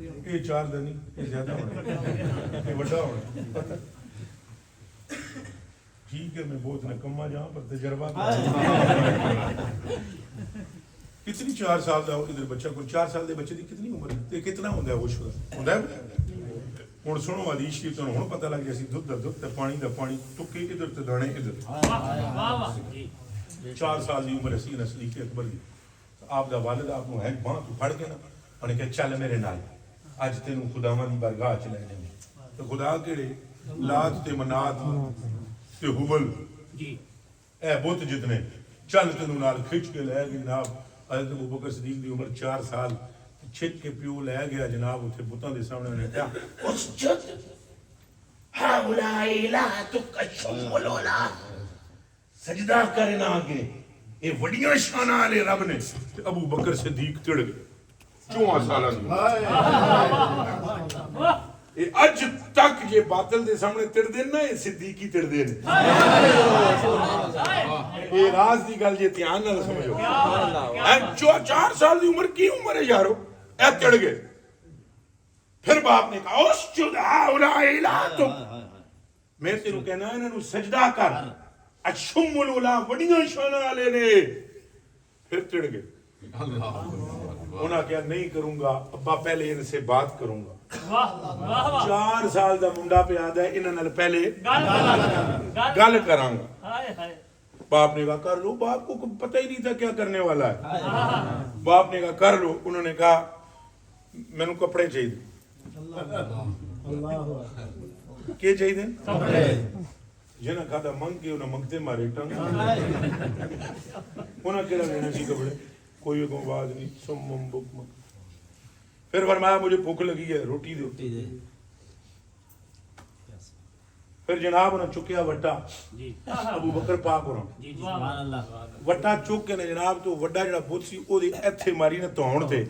Speaker 6: یہ 4 دن نہیں زیادہ ہونا یہ بڑا ہونا ٹھیک ہے میں بہت نکما جہاں پر تجربہ کتنی 4 سال دا ادھر بچہ کو 4 سال دے بچے دی کتنی عمر ہے کتنا ہوندا ہے وہ شوگر ہوندا ہے ہن سنو والی شی تو ہن پتہ لگ گیا سی دودھ دا دودھ تے پانی دا پانی ٹکی ادھر تے دانے ادھر
Speaker 1: واہ واہ جی
Speaker 6: 4 سال دی عمر سی نسلی کے اکبر دی آپ دا والد آپ کو ہے باں تو پھڑ کے نا انہیں کہ چل میرے نال اج تینوں خداواں دی بارگاہ چ لے جاں تے خدا کیڑے لات تے منات تے حبل
Speaker 1: جی
Speaker 6: اے بت جتنے چل تینوں نال کھچ کے لے گئے جناب حضرت ابوبکر صدیق دی عمر 4 سال چھک کے پیو لے گیا جناب اتنے بتاں دے سامنے انہیں کہا اسجد ہاؤلاء الہتک الشمولولا سجدہ کرنا آگے یہ وڈیاں شانہ والے رب نے ابو بکر صدیق تڑ گئے 4 سالہ یہ اج تک یہ باطل دے سامنے تڑ دین نا یہ صدیقی تڑ دین یہ راز دی گل یہ دھیان نال سمجھو 4 سال دی عمر کی عمر ہے یارو اے تڑ گئے پھر باپ نے کہا اسجد ہاؤلاء الہتک میں تینوں کہنا ہے انہوں سجدہ کر اشم الولا وڈیاں شانہ والے نے پھر تڑ گئے انہاں کیا نہیں کروں گا ابا پہلے ان سے بات کروں گا
Speaker 1: واہ واہ
Speaker 6: 4 سال دا منڈا پہ آدھا ہے انہاں نال پہلے گل کراں گا
Speaker 1: ہائے ہائے
Speaker 6: باپ نے کہا کر لو باپ کو پتہ ہی نہیں تھا کیا کرنے والا ہے باپ نے کہا کر لو انہوں نے کہا میں نے کپڑے چاہیے کیا چاہیے جنہاں کھاتا منگ کے انہاں منگتے مارے ٹنگ انہاں کیڑا لینا سی کپڑے کوئی کو آواز نہیں سم بک پھر فرمایا مجھے بھوک لگی ہے روٹی دے پھر جناب انہاں چکیا وٹا
Speaker 1: جی
Speaker 6: ابو بکر پاک ہو رہا
Speaker 1: جی سبحان اللہ
Speaker 6: وٹا چک کے جناب تو وڈا جڑا بت سی او دی ایتھے ماری نے تون تے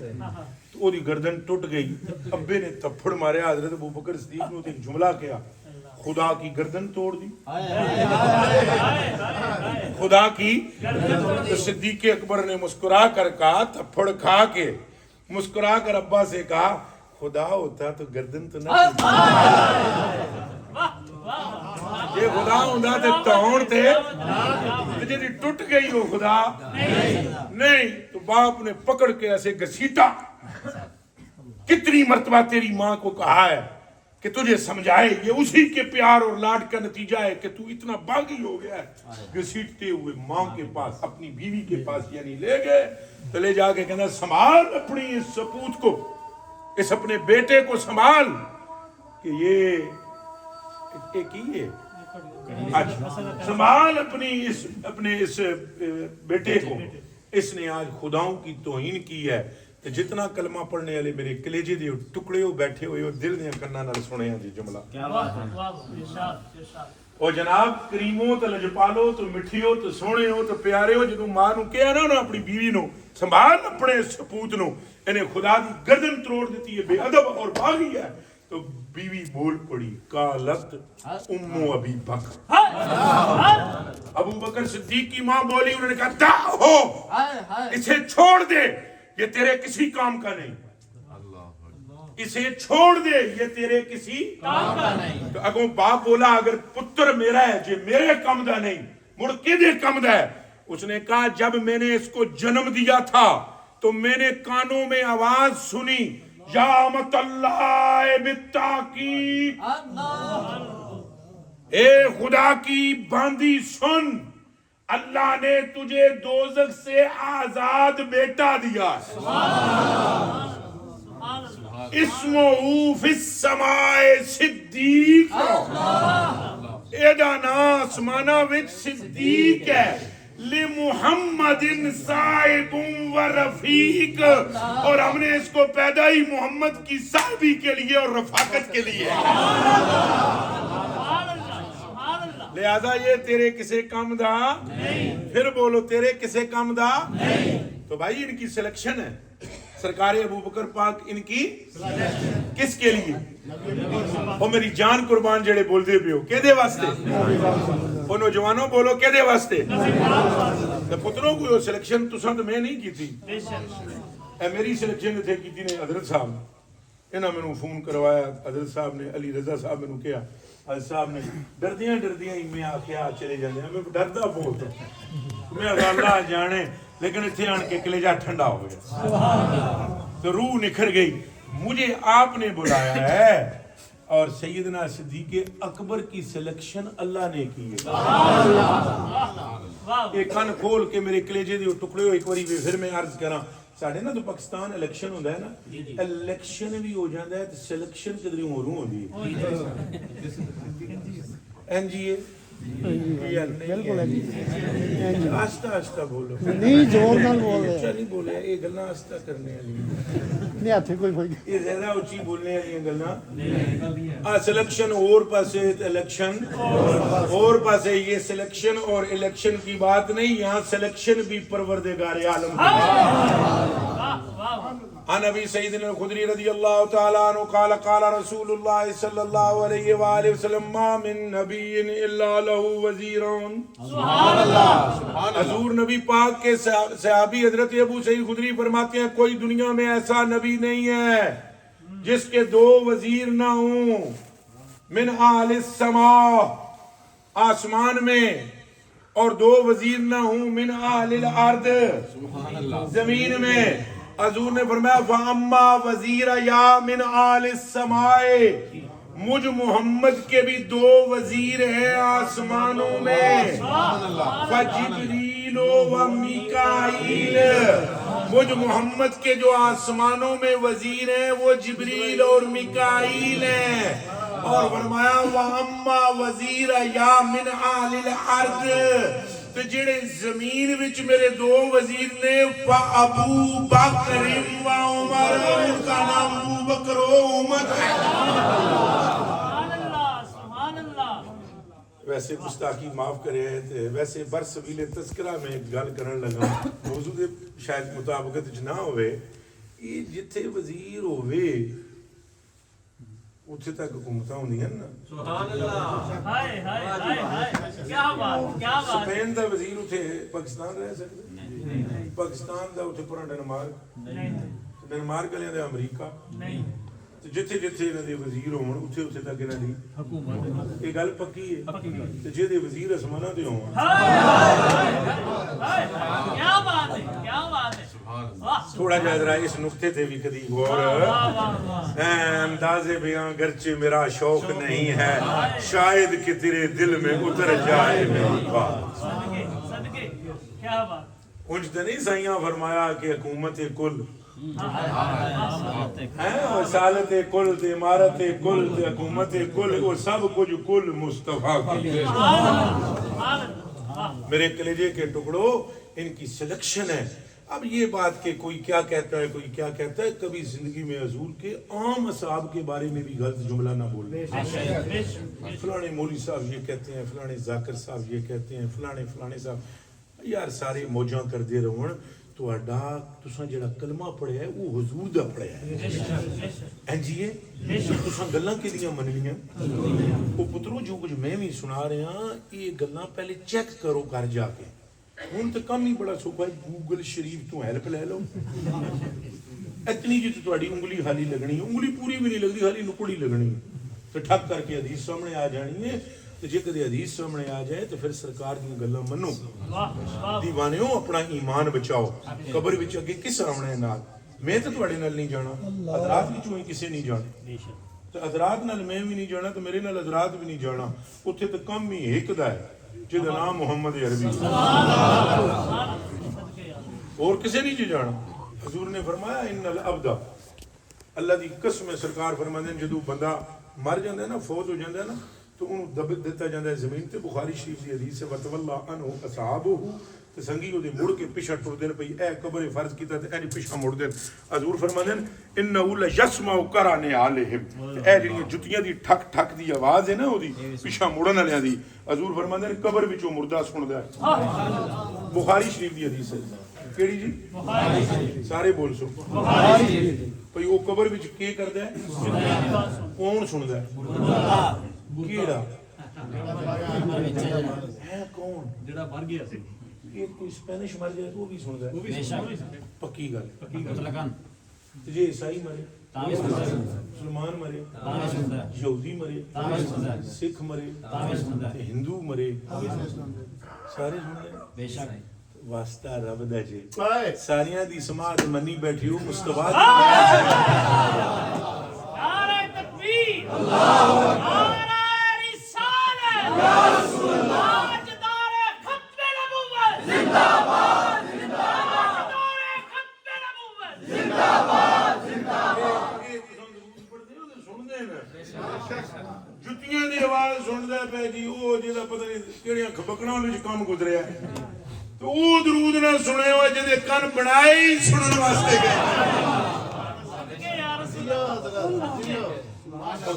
Speaker 6: تو او دی گردن ٹوٹ گئی ابے نے تھپڑ ماریا حضرت ابو بکر صدیق نے ایک جملہ کیا خدا کی گردن توڑ دی خدا کی تو صدیق اکبر نے مسکرا کر کہا تھپڑ کھا کے مسکرا کر ابا سے کہا خدا ہوتا تو گردن تو نہ یہ خدا ہوتا تے تون تے جی ٹوٹ گئی وہ خدا نہیں تو باپ نے پکڑ کے ایسے گھسیٹا کتنی مرتبہ تیری ماں کو کہا ہے کہ تجھے سمجھائے یہ اسی کے پیار اور لاڈ کا نتیجہ ہے کہ تو اتنا باغی ہو گیا ہے گھسیٹتے ہوئے ماں کے پاس اپنی بیوی کے پاس یعنی لے گئے تو لے جا کے کہنا سنبھال اپنی اس سپوت کو اس اپنے بیٹے کو سنبھال کہ یہ کی ہے سنبھال اپنے اس بیٹے کو اس نے آج خداؤں کی توہین کی ہے کہ جتنا کلمہ پڑھنے والے میرے کلیجے دے ٹکڑے ہو بیٹھے ہوئے اور دل دیاں کناں نال سنے ہیں جی جملہ اور جناب کریمو تو لجپالو تو مٹھیو تو سونے ہو تو پیارے ہو جدوں ماں نو کہیا نا اپنی بیوی نو سنبھال اپنے سپوت نو انہیں خدا دی گردن توڑ دیتی ہے بے ادب اور باغی ہے تو بیوی بول پڑی قالت امو ابی بکر ابو بکر صدیق کی ماں بولی انہوں نے کہا دا ہو اسے چھوڑ دے یہ تیرے کسی کام کا نہیں اسے چھوڑ دے یہ تیرے کسی کام کا نہیں تو اگوں باپ بولا اگر پتر میرا ہے جو میرے کم دا نہیں مڑ کے دے کم دا ہے اس نے کہا جب میں نے اس کو جنم دیا تھا تو میں نے کانوں میں آواز سنی یا امت اللہ بالتحقیق اے خدا کی باندی سن اللہ نے تجھے دوزخ سے آزاد بیٹا دیا اسمہ فی السماء صدیق ایڈا ناس مانا وچ صدیق ہے لمحمد صاحب و رفیق اور ہم نے اس کو پیدا ہی محمد کی صاحبی کے لیے اور رفاقت کے لیے لہذا یہ تیرے کسے کام دا نہیں پھر بولو تیرے کسے کام دا نہیں تو بھائی ان کی سلیکشن ہے سرکار ابو بکر پاک ان کی کس کے لیے وہ میری جان قربان جڑے بول دے پہ ہو کہ دے واسطے وہ نوجوانوں بولو کہ دے واسطے پتروں کو سلیکشن تو سند میں نہیں کی تھی اے میری سلیکشن تھے کی تھی نے حضرت صاحب انہاں میں فون کروایا حضرت صاحب نے علی رضا صاحب نے کیا حضرت صاحب نے ڈردیاں ہی میں آخیا چلے جاندے میں ڈردا بہت میں اللہ جانے لیکن اتنے آن کے کلیجہ ٹھنڈا ہو گیا تو روح نکھر گئی مجھے آپ نے بلایا ہے اور سیدنا صدیق اکبر کی سلیکشن اللہ نے کی ہے ایک کن کھول کے میرے کلیجے دے ٹکڑے ہو ایک باری پھر میں عرض کراں ساڑھے نا تو پاکستان الیکشن ہوندہ ہے نا الیکشن بھی ہو جاندہ ہے تو سلیکشن کدری ہو ہوندی ہے این جی اے آستہ آستہ بولو
Speaker 7: نہیں زور نال بول رہے
Speaker 6: اچھا نہیں بولے یہ گلنا آستہ کرنے والی
Speaker 7: نہیں ہاتھ کوئی فرق
Speaker 6: یہ زیادہ اچھی بولنے والی گلنا سلیکشن اور پاسے الیکشن اور پاسے یہ سلیکشن اور الیکشن کی بات نہیں یہاں سلیکشن بھی پروردگار عالم عن ابی سیدنا الخدری رضی اللہ تعالی عنہ قال قال رسول اللہ صلی اللہ علیہ وآلہ وسلم ما من نبی الا له وزیران سبحان اللہ حضور نبی پاک کے صحابی حضرت ابو سعید خدری فرماتے ہیں کوئی دنیا میں ایسا نبی نہیں ہے جس کے دو وزیر نہ ہوں من آل السماء آسمان میں اور دو وزیر نہ ہوں من آل الارض زمین میں حضور نے فرمایا فَأَمَّا وَزِيرَ يَا مِنْ آلِ السَّمَائِ مجھ محمد کے بھی دو وزیر ہیں آسمانوں میں فَجِبْرِيلُ وَمِكَائِيل مجھ محمد کے جو آسمانوں میں وزیر ہیں وہ جبریل اور میکائیل ہیں اور فرمایا وَأَمَّا وَزِيرَ يَا مِنْ آلِ الْأَرْضِ تو جڑے زمین وچ میرے دو وزیر نے ابو بکر و عمر ان کا نام ابو بکر و عمر
Speaker 5: سبحان اللہ
Speaker 6: ویسے گستاخی معاف کرے تھے ویسے برسبیل تذکرہ میں ایک گل کرن لگا موضوع دے شاید مطابقت نہ ہوئے یہ جتھے وزیر ہوئے اتھے تک حکومتاں ہوندی ہیں نا
Speaker 5: سبحان اللہ ہائے ہائے ہائے ہائے کیا بات
Speaker 6: سپین دا وزیر اتھے پاکستان رہ سکتے پاکستان دا اتھے پورا ڈنمارک والے دا امریکہ جتھے جتھے انہاں دے وزیر ہون اتھے اتھے تک انہاں دی حکومت یہ گل پکی ہے تے جے دے وزیر اسماناں تے ہون
Speaker 5: کیا بات ہے کیا بات ہے
Speaker 6: تھوڑا جا ذرا اس نقطے تے بھی کدی غور انداز بیان گرچہ میرا شوق نہیں ہے شاید کہ تیرے دل میں اتر جائے میری بات
Speaker 5: صدقے کیا بات
Speaker 6: انج تے نہیں سائیاں فرمایا کہ حکومت کل وسالت کل تے امارت کل تے حکومت کل وہ سب کچھ کل مصطفیٰ کی میرے کلیجے کے ٹکڑوں ان کی سلیکشن ہے اب یہ بات کہ کوئی کیا کہتا ہے کوئی کیا کہتا ہے کبھی زندگی میں حضور کے عام اصحاب کے بارے میں بھی غلط جملہ نہ بولے فلانے مولوی صاحب یہ کہتے ہیں فلانے ذاکر صاحب یہ کہتے ہیں فلانے صاحب یار سارے موجاں کر دے رہے تو اڈا تساں جڑا کلمہ پڑھیا ہے وہ حضور دا پڑھیا ہے این جی اے تساں گلاں کے لیے مننیاں وہ پترو جو کچھ میں بھی سنا رہے ہاں یہ گلاں پہلے چیک کرو کر جا کے ہوں تو کم ہی بڑا سوکھا ہے گوگل شریف تو ہیلپ لے لو اتنی جی تو تہاڈی انگلی خالی لگنی انگلی پوری بھی نہیں لگتی خالی نکڑی لگنی تو ٹھک کر کے حدیث سامنے آ جانی ہے تو جے کدی حدیث سامنے آ جائے تو پھر سرکار دی گلاں منو دیوانیوں اپنا ایمان بچاؤ قبر وچ اگے کس آونا ہے نال میں تو تواڈے نال نہیں جانا حضرات وچوں ہی کسے نہیں جانا تو حضرات نال میں بھی نہیں جانا تو میرے نال حضرات بھی نہیں جانا اوتھے تے کم ہی ایک دا ہے جہدا نام محمد عربی اور کسے نہیں جانا حضور نے فرمایا ان العبد اللہ دی قسم سرکار فرماندے ہیں جدوں بندہ مر جاندا ہے نا فوت ہو جاندا ہے نا تو انہوں دبت دیتا جاندہ ہے زمین تے بخاری شریف دی حدیث ہے وَتَوَلَّا عَنْهُ أَصْحَابُهُ تے سنگی وہ دے مڑ کے پیچھا ٹر دین پئی اے قبر فرض کیتا تے اے پیچھا مڑ دین حضور فرماندے ہیں انه لَيَسْمَعُ قَرَانِ عَلَيْهِمْ اے جڑی جُتیاں دی ٹھک ٹھک دی آواز ہے نا اودی پیچھا مڑن والیاں دی حضور فرماندے ہیں قبر وچوں مردہ سندا ہے بخاری شریف دی حدیث ہے کیڑی جی بخاری سارے بول سو بخاری بھئی او قبر وچ کی کردا ہے کون سندا ہے کیڑا ہے کون
Speaker 1: جڑا مر گیا سی
Speaker 6: یہ کوئی اسپینش مر جائے تو وہ بھی سن جائے پکی گل یہ عیسائی مرے، مسلمان مرے، یہودی مرے، سکھ مرے، ہندو مرے، سارے سن لے واسطہ رب دا جی ساریاں دی سماعت منی بیٹھی ہو مصطفیٰ
Speaker 5: نعرہ تکبیر، نعرہ رسالت، تاجدار ختم نبوت، تاجدار ختم نبوت،
Speaker 6: جتیاں دی آواز سن دے پہ جی او جیدہ پتہ نہیں کیڑیاں کھبکڑاں وچ کام گزریا ہے تو او درود نہ سنے ہوئے جدے کن بنائے ہی سنن واسطے گئے
Speaker 5: یا رسول اللہ،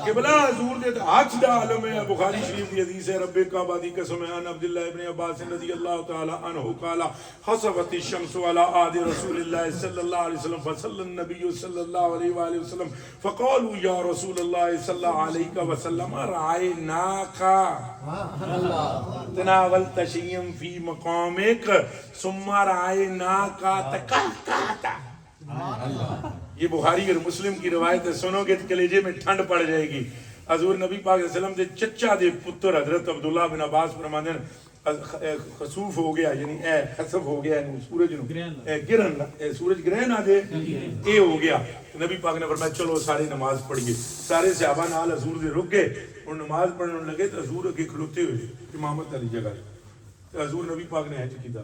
Speaker 6: قبلہ حضور دے ہاتھ دا عالم ہے بخاری شریف دی حدیث ہے رب کعبہ دی قسم ہے ان عبداللہ ابن عباس رضی اللہ تعالی عنہ قال خسفت الشمس على عهد رسول الله صلی اللہ علیہ وسلم فصلى النبي صلی اللہ علیہ وآلہ وسلم فقالوا یا رسول اللہ صلی اللہ علیہ وسلم رأيناك تناولت شيئا في مقامك ثم رأيناك تكهكهت یہ بخاری اور مسلم کی روایت ہے سنو گے تو کلیجے میں ٹھنڈ پڑ جائے گی حضور نبی پاک صلی اللہ علیہ وسلم دے چچا دے پتر حضرت عبداللہ بن عباس فرماندے خسوف ہو گیا یعنی خسف ہو گیا سورج نو گرہن سورج گرہن آ دے اے ہو گیا نبی پاک نے فرمایا چلو سارے نماز پڑھیے سارے صحابہ نال حضور دے رک گئے اور نماز پڑھنے لگے تو حضور اگے کھلوتے ہوئے امامت والی جگہ حضور نبی پاک نے حج کیتا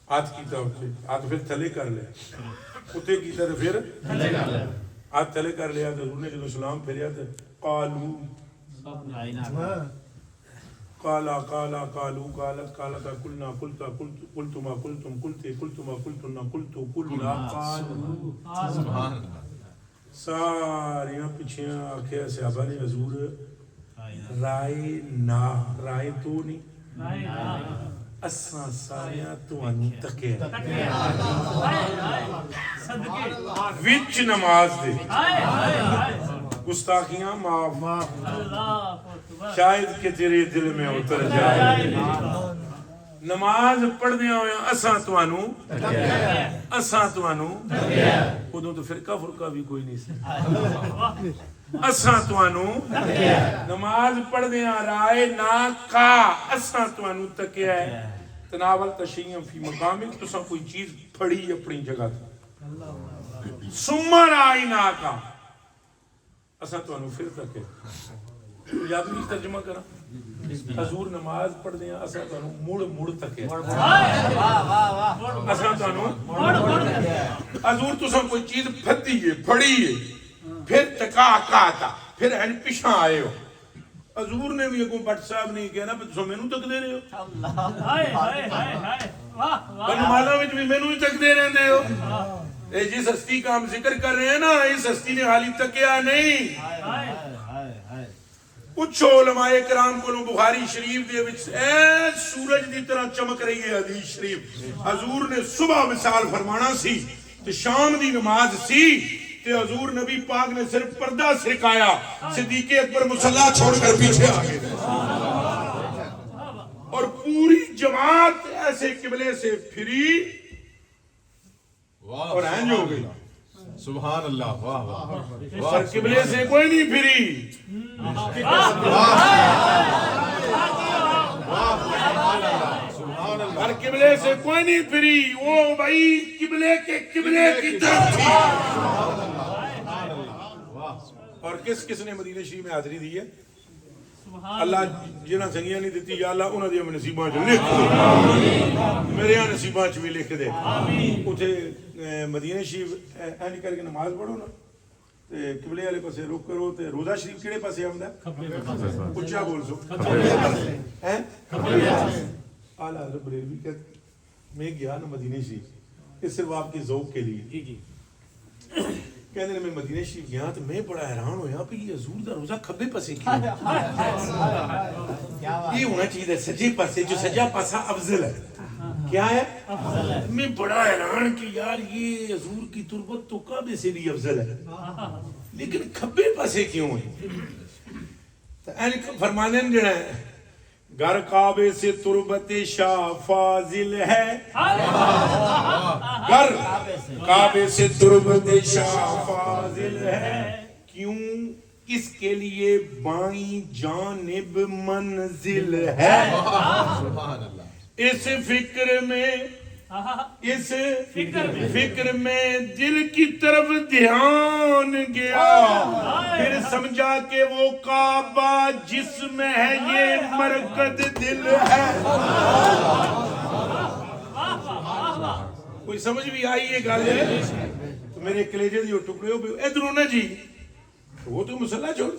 Speaker 6: ہاتھ کیتا ہوتے ہاتھ پھر تھلے کر لیا اتے کیتا تو پھر ہاتھ تھلے کر لیا تو حضور نے جب سلام پھریا تو قالو قالا قالا قالو قالت قالتا قلنا قلتا قلتما قلتم قلتے قلتما قلتنا قلتو قلنا قالو ساریاں پچھیاں آکھیا صحابہ نے حضور رائے نا رائے تو نہیں اساں ساریاں توانوں تکیا وچ نماز دے گستاخیاں معاف شاید کہ تیرے دل میں اتر جائے نماز پڑھدیاں ہویا اساں توانوں خودوں تو فرقہ فرقہ بھی کوئی نہیں سی اساں توانوں نماز پڑھدیاں رائے نا کا اساں توانوں تکیا ہے تناول تشیئم فی مقامک تساں کوئی چیز پھڑی اپنی جگہ تھا سمہ رائے نا کا اساں توانوں پھر تکے یاد نہیں ترجمہ کرا حضور نماز پڑھ دیا اساں توانوں مڑ مڑ تکے اساں توانوں حضور تساں کوئی چیز پھتی ہے پھڑی ہے پھر تکا آتا پھر ہن پیچھے آئے ہو حضور نے بھی کوئی بٹ صاحب نہیں کہنا پہ تساں مینوں تک دے رہے ہو
Speaker 5: ہائے ہائے ہائے ہائے واہ واہ
Speaker 6: نمازاں وچ بھی مینوں ہی تک دے رہندے ہو اے جس ہستی کا ہم ذکر کر رہے ہیں نا اس ہستی نے حالی تکیا نہیں کچھ علماء کرام کو بخاری شریف دے وچ اے سورج دی طرح چمک رہی ہے حدیث شریف حضور نے صبح مثال فرمانا سی تے شام دی نماز سی تے حضور نبی پاک نے صرف پردہ سرکایا صدیق اکبر مصلی چھوڑ کر پیچھے آگے اور پوری جماعت ایسے قبلے سے پھری اور ہینج ہو گئی
Speaker 2: سبحان اللہ واہ واہ
Speaker 6: اور قبلے سے کوئی نہیں پھری اور قبلے سے کوئی نہیں پھری وہ بھائی قبلے کے قبلے کی طرف تھی اور کس کس نے مدینہ شریف میں حاضری دی ہے اللہ جنہ سنگیاں نہیں دیتی یا اللہ انہاں دی نصیباں چ لکھ دے میرے نصیباں چ بھی لکھ دے اوتھے مدینہ شریف اینج کر کے نماز پڑھو نا تے قبلے والے پاسے رخ کرو تے روزہ شریف کیڑے پاسے آندا ہے کھبے پاسے اونچا بول سو کھبے پاسے ہیں کھبے پاسے اعلی حضرت بریلوی کہتے میں گیا نا مدینہ شریف اس صرف آپ کے ذوق کے لیے جی جی کہنے نے میں مدینہ شریف گیا تو میں بڑا حیران ہویا کہ یہ حضور دا روزہ کھبے پاسے کیوں یہ ہونا چاہیے سجے پاسے جو سجا پاسا افضل ہے کیا ہے میں بڑا حیران کہ یار یہ حضور کی تربت تو کعبے سے بھی افضل ہے لیکن کھبے پاسے کیوں ہے فرمانے نے جڑا ہے گھر کعبے سے تربت شاہ فاضل ہے گھر کعبے سے تربت شاہ فاضل ہے، کیوں اس کے لیے بائیں جانب منزل ہے، اس فکر میں اس فکر میں دل کی طرف دھیان گیا، پھر سمجھا کہ وہ کعبہ جسم ہے یہ مرکز دل ہے۔ کوئی سمجھ بھی آئی یہ گل ہے تو میرے کلیجے دی ٹکڑے ہو ادھروں نا جی وہ تو مسلح چھوڑ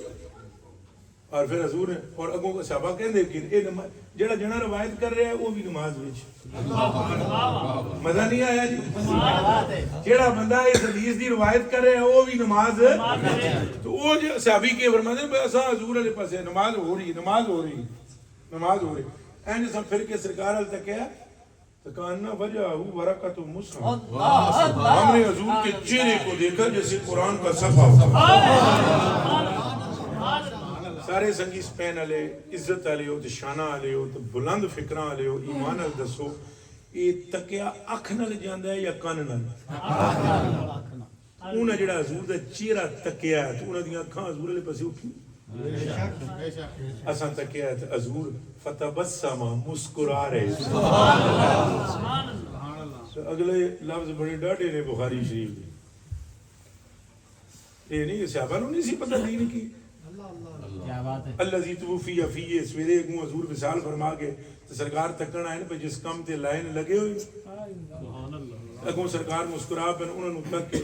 Speaker 6: اور پھر حضور نے اور اگوں کو صحابہ کہندے کہ اے نماز جڑا جنا روایت کر رہا ہے وہ بھی نماز وچ مزہ نہیں آیا جی، جڑا بندہ اس حدیث دی روایت کر رہا ہے وہ بھی نماز تو وہ جو صحابی کے فرماتے ہیں اساں حضور علیہ پاس نماز ہو رہی نماز ہو رہی نماز ہو رہی اینج سب پھر کے سرکار ال تک ہے تکاننا وجہ برکت مصحف، ہم نے حضور کے چہرے کو دیکھا جیسے قرآن کا صفحہ ہوتا، سارے سنگی سپین والے عزت والے ہو تے شانہ والے ہو تے بلند فکراں والے ہو ایمان نال دسو یہ تکیا اکھ نال جاندا ہے یا کان نال؟ انہاں جڑا حضور دا چہرہ تکیا ہے تے انہاں دیاں اکھاں حضور والے پاسے اٹھی، اساں تکیا ہے تے حضور فتبسم مسکرا رہے، اگلے لفظ بڑے ڈاڈے نے بخاری شریف دے، یہ نہیں صحابہ نوں نہیں سی پتہ دین کی الذی توفی فیہ سویرے کو حضور وصال فرما کے تے سرکار تکن آئے پہ جس کم تے لائن لگے ہوئے اگوں سرکار مسکرا پہ انہوں نے تک کے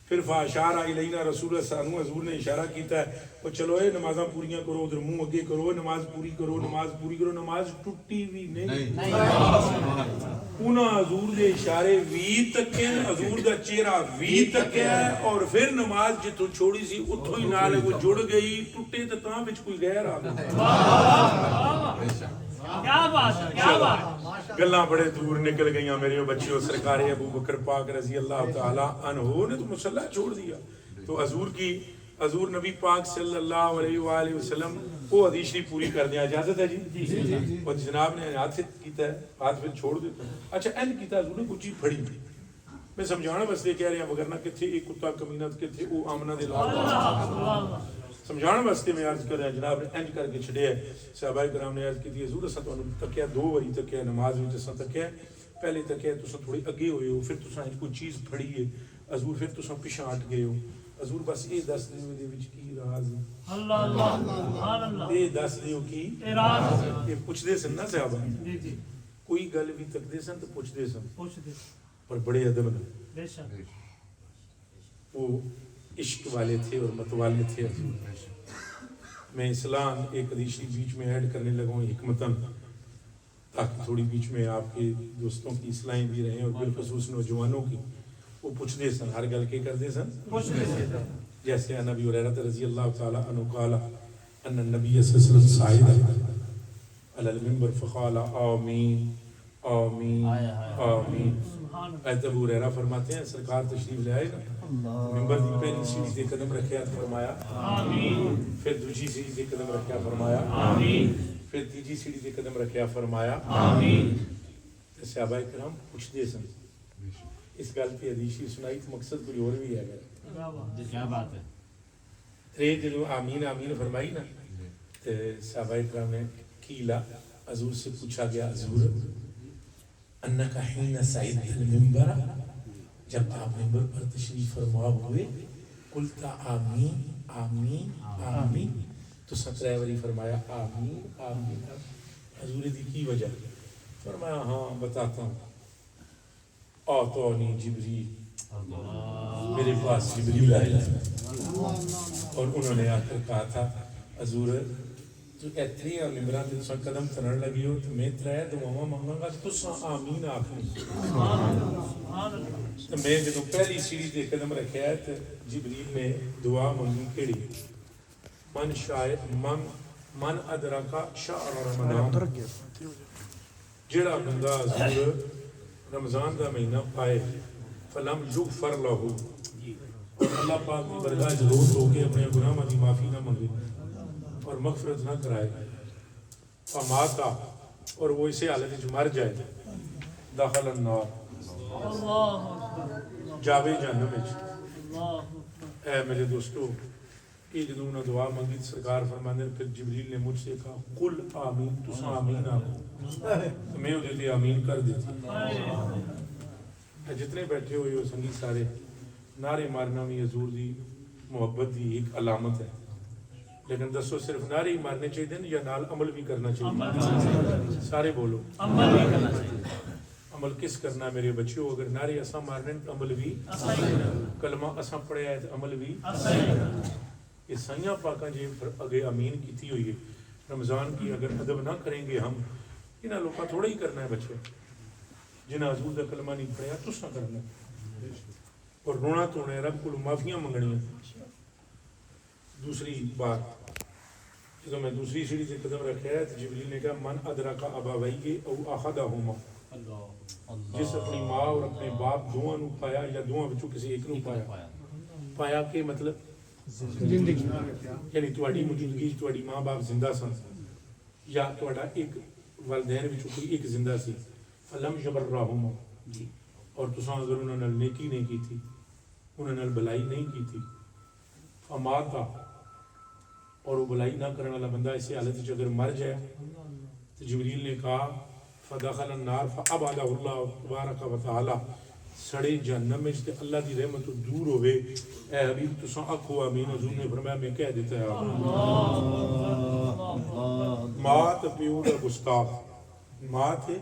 Speaker 6: پھر فاشارہ الینا رسول اللہ حضور نے اشارہ کیتا ہے وہ چلو اے نمازاں پوریاں کرو ادھر منہ اگے کرو نماز پوری کرو نماز پوری کرو، نماز ٹوٹی بھی نہیں، انہاں حضور دے اشارے وی تکے حضور دا چہرہ وی تکے اور پھر نماز جتوں چھوڑی سی اتھوں ہی نال وہ جڑ گئی ٹوٹے تے تاں وچ کوئی غیر آ گیا۔
Speaker 5: کیا بات ہے، کیا بات،
Speaker 6: گلاں بڑے دور نکل گئیاں میرے بچیوں، سرکار ابو بکر پاک رضی اللہ تعالی عنہ نے تو مصلی چھوڑ دیا، تو حضور نبی پاک صلی اللہ علیہ وآلہ وسلم وہ حدیث شریف پوری کر دیا، اجازت ہے جی؟ اور جناب نے ہاتھ سے کیتا ہے، ہاتھ پھر چھوڑ دیتا ہے، اچھا این کیتا حضور نے کچھ چیز پھڑی میں سمجھانا بس یہ کہہ رہے ہیں وگرنہ کتھے ایک کتا کمینت کتھے او آمنہ دے لاغ سمجھانا واسطے میں عرض کر رہا ہے، جناب نے انج کر کے چھڑے ہے، صحابہ کرام نے عرض کی تھی حضور اساں تانوں تکیا دو واری تکیا نماز وچ اساں تکیا پہلے تکیا تساں تھوڑی اگے ہوئے ہو پھر تساں کوئی چیز پھڑی ہے حضور پھر تساں پیچھے ہٹ گئے ہو، حضور بس یہ دس دیو دے وچ کی راز ہے،
Speaker 5: اللہ اللہ سبحان اللہ،
Speaker 6: یہ دس دیو کی
Speaker 5: راز،
Speaker 6: یہ پوچھ دے سن نا صحابہ جی کوئی گل بھی تک دے سن تو پوچھ دے سن،
Speaker 5: پوچھ دے
Speaker 6: پر بڑے ادب نال،
Speaker 5: بے شک
Speaker 6: وہ عشق والے تھے اور مت والے تھے حضور۔ میں اسلام ایک حدیث بیچ میں ایڈ کرنے لگا ہوں حکمتاً تاکہ تھوڑی بیچ میں آپ کے دوستوں کی اصلاحیں بھی رہیں اور بالخصوص نوجوانوں کی، وہ پوچھ دے سن ہر گل کے کر دے سن
Speaker 5: پوچھ دے،
Speaker 6: جیسے نبی ہریرہ رضی اللہ تعالی عنہ قال ان النبی صلی اللہ علیہ وسلم صعد علی المنبر فقال آمین آمین آمین، حضرت ابو ہریرہ فرماتے ہیں سرکار تشریف لے آئے نا منبر دی پہلی سیڑھی تے قدم رکھیا فرمایا آمین، پھر دوسری سیڑھی تے قدم رکھیا فرمایا آمین، پھر تیسری سیڑھی تے قدم رکھیا فرمایا آمین، تے صحابہ کرام پوچھ دے سن اس گل تے حدیث سنائی تو مقصد کوئی اور بھی ہے
Speaker 5: کیا بات ہے،
Speaker 6: تے جدوں آمین آمین فرمائی نا تے صحابہ کرام نے کیلا حضور سے پوچھا گیا حضور انکا حین صعدت المنبر، جب آپ منبر پر تشریف فرما ہوئے قلتا آمین آمین آمین تو سترہ وری فرمایا آمین آمین، حضور دی کی وجہ فرمایا ہاں بتاتا ہوں، آتونی جبریل، میرے پاس جبریل آئے اور انہوں نے آ کر کہا تھا حضور تو ایتھری ممبران تے تساں قدم ترن لگی ہو تو میں ترے دعاواں منگاں گا تساں آمین آکھنی، تو میں جدوں پہلی سیڑھی تے قدم رکھیا ہے تے جبریل نے دعا منگی کیڑی من ادرکا شہر رمضان، جڑا بندہ حضور رمضان دا مہینہ پائے فلم یغفر لہ، اور اللہ پاک کی برگاہ ضرور ہو کے اپنے گناہاں دی معافی نہ منگے اور مغفرت نہ کرائے فماتا، اور وہ اسی حالت وچ مر جائے داخل النار، جاوے جہنم وچ۔ اے میرے دوستو، یہ جدوں انہاں دعا منگی سرکار فرماندے پھر جبریل نے مجھ سے کہا قل آمین، تساں آمین آکھو، تو میں اودے تے آمین کر دیتی۔ جتنے بیٹھے ہوئے ہو سنگی سارے، نعرے مارنا بھی حضور دی محبت دی ایک علامت ہے، لیکن دسو صرف نعرے ہی مارنے چاہیے یا نال عمل بھی کرنا چاہیے؟ سارے بولو عمل کس کرنا میرے بچیوں؟ اگر نعرے اساں مارنے تو عمل بھی، کلمہ اساں پڑھیا ہے تو عمل بھی۔ یہ سائیاں پاکاں جی اگے امین کیتی ہوئی ہے، رمضان کی اگر ادب نہ کریں گے ہم، انہاں لوکاں تھوڑا ہی کرنا ہے بچے، جنہاں حضور دا کلمہ نہیں پڑھیا تساں کرنا ہے، اور رونا توڑنا ہے، رب کو معافیاں منگنیاں۔ دوسری بات، جب میں دوسری سیڑھی سے قدم رکھا ہے تو جبریل نے کہا من ادرک ابویہ او احدہما، جس اپنی ماں اور اپنے باپ دونوں نو پایا یا دونوں وچوں کسی ایک نو پایا، پایا کہ مطلب زندگی، یعنی تواڈی موجودگی تواڈی ماں باپ زندہ سن یا تواڈا ایک والدین وچوں کوئی ایک زندہ سی، فلم یبرہما، اور تساں اگر انہاں نال نیکی نہیں کی تھی، انہاں نال بلائی نہیں کی تھی، فماتا، اور وہ بلائی نہ کرنے والا بندہ اسی حالت وچ اگر مر جائے تو جبریل نے کہا فدخل النار فابعدہ اللہ تبارک و تعالی، سڑے جہنم میں تے اللہ دی رحمت دور ہوئے۔ اے حبیب تساں آکھو آمین، حضور نے فرمایا میں کہہ دیتا ہے ماں تے پیو دا گستاخ، ماں تے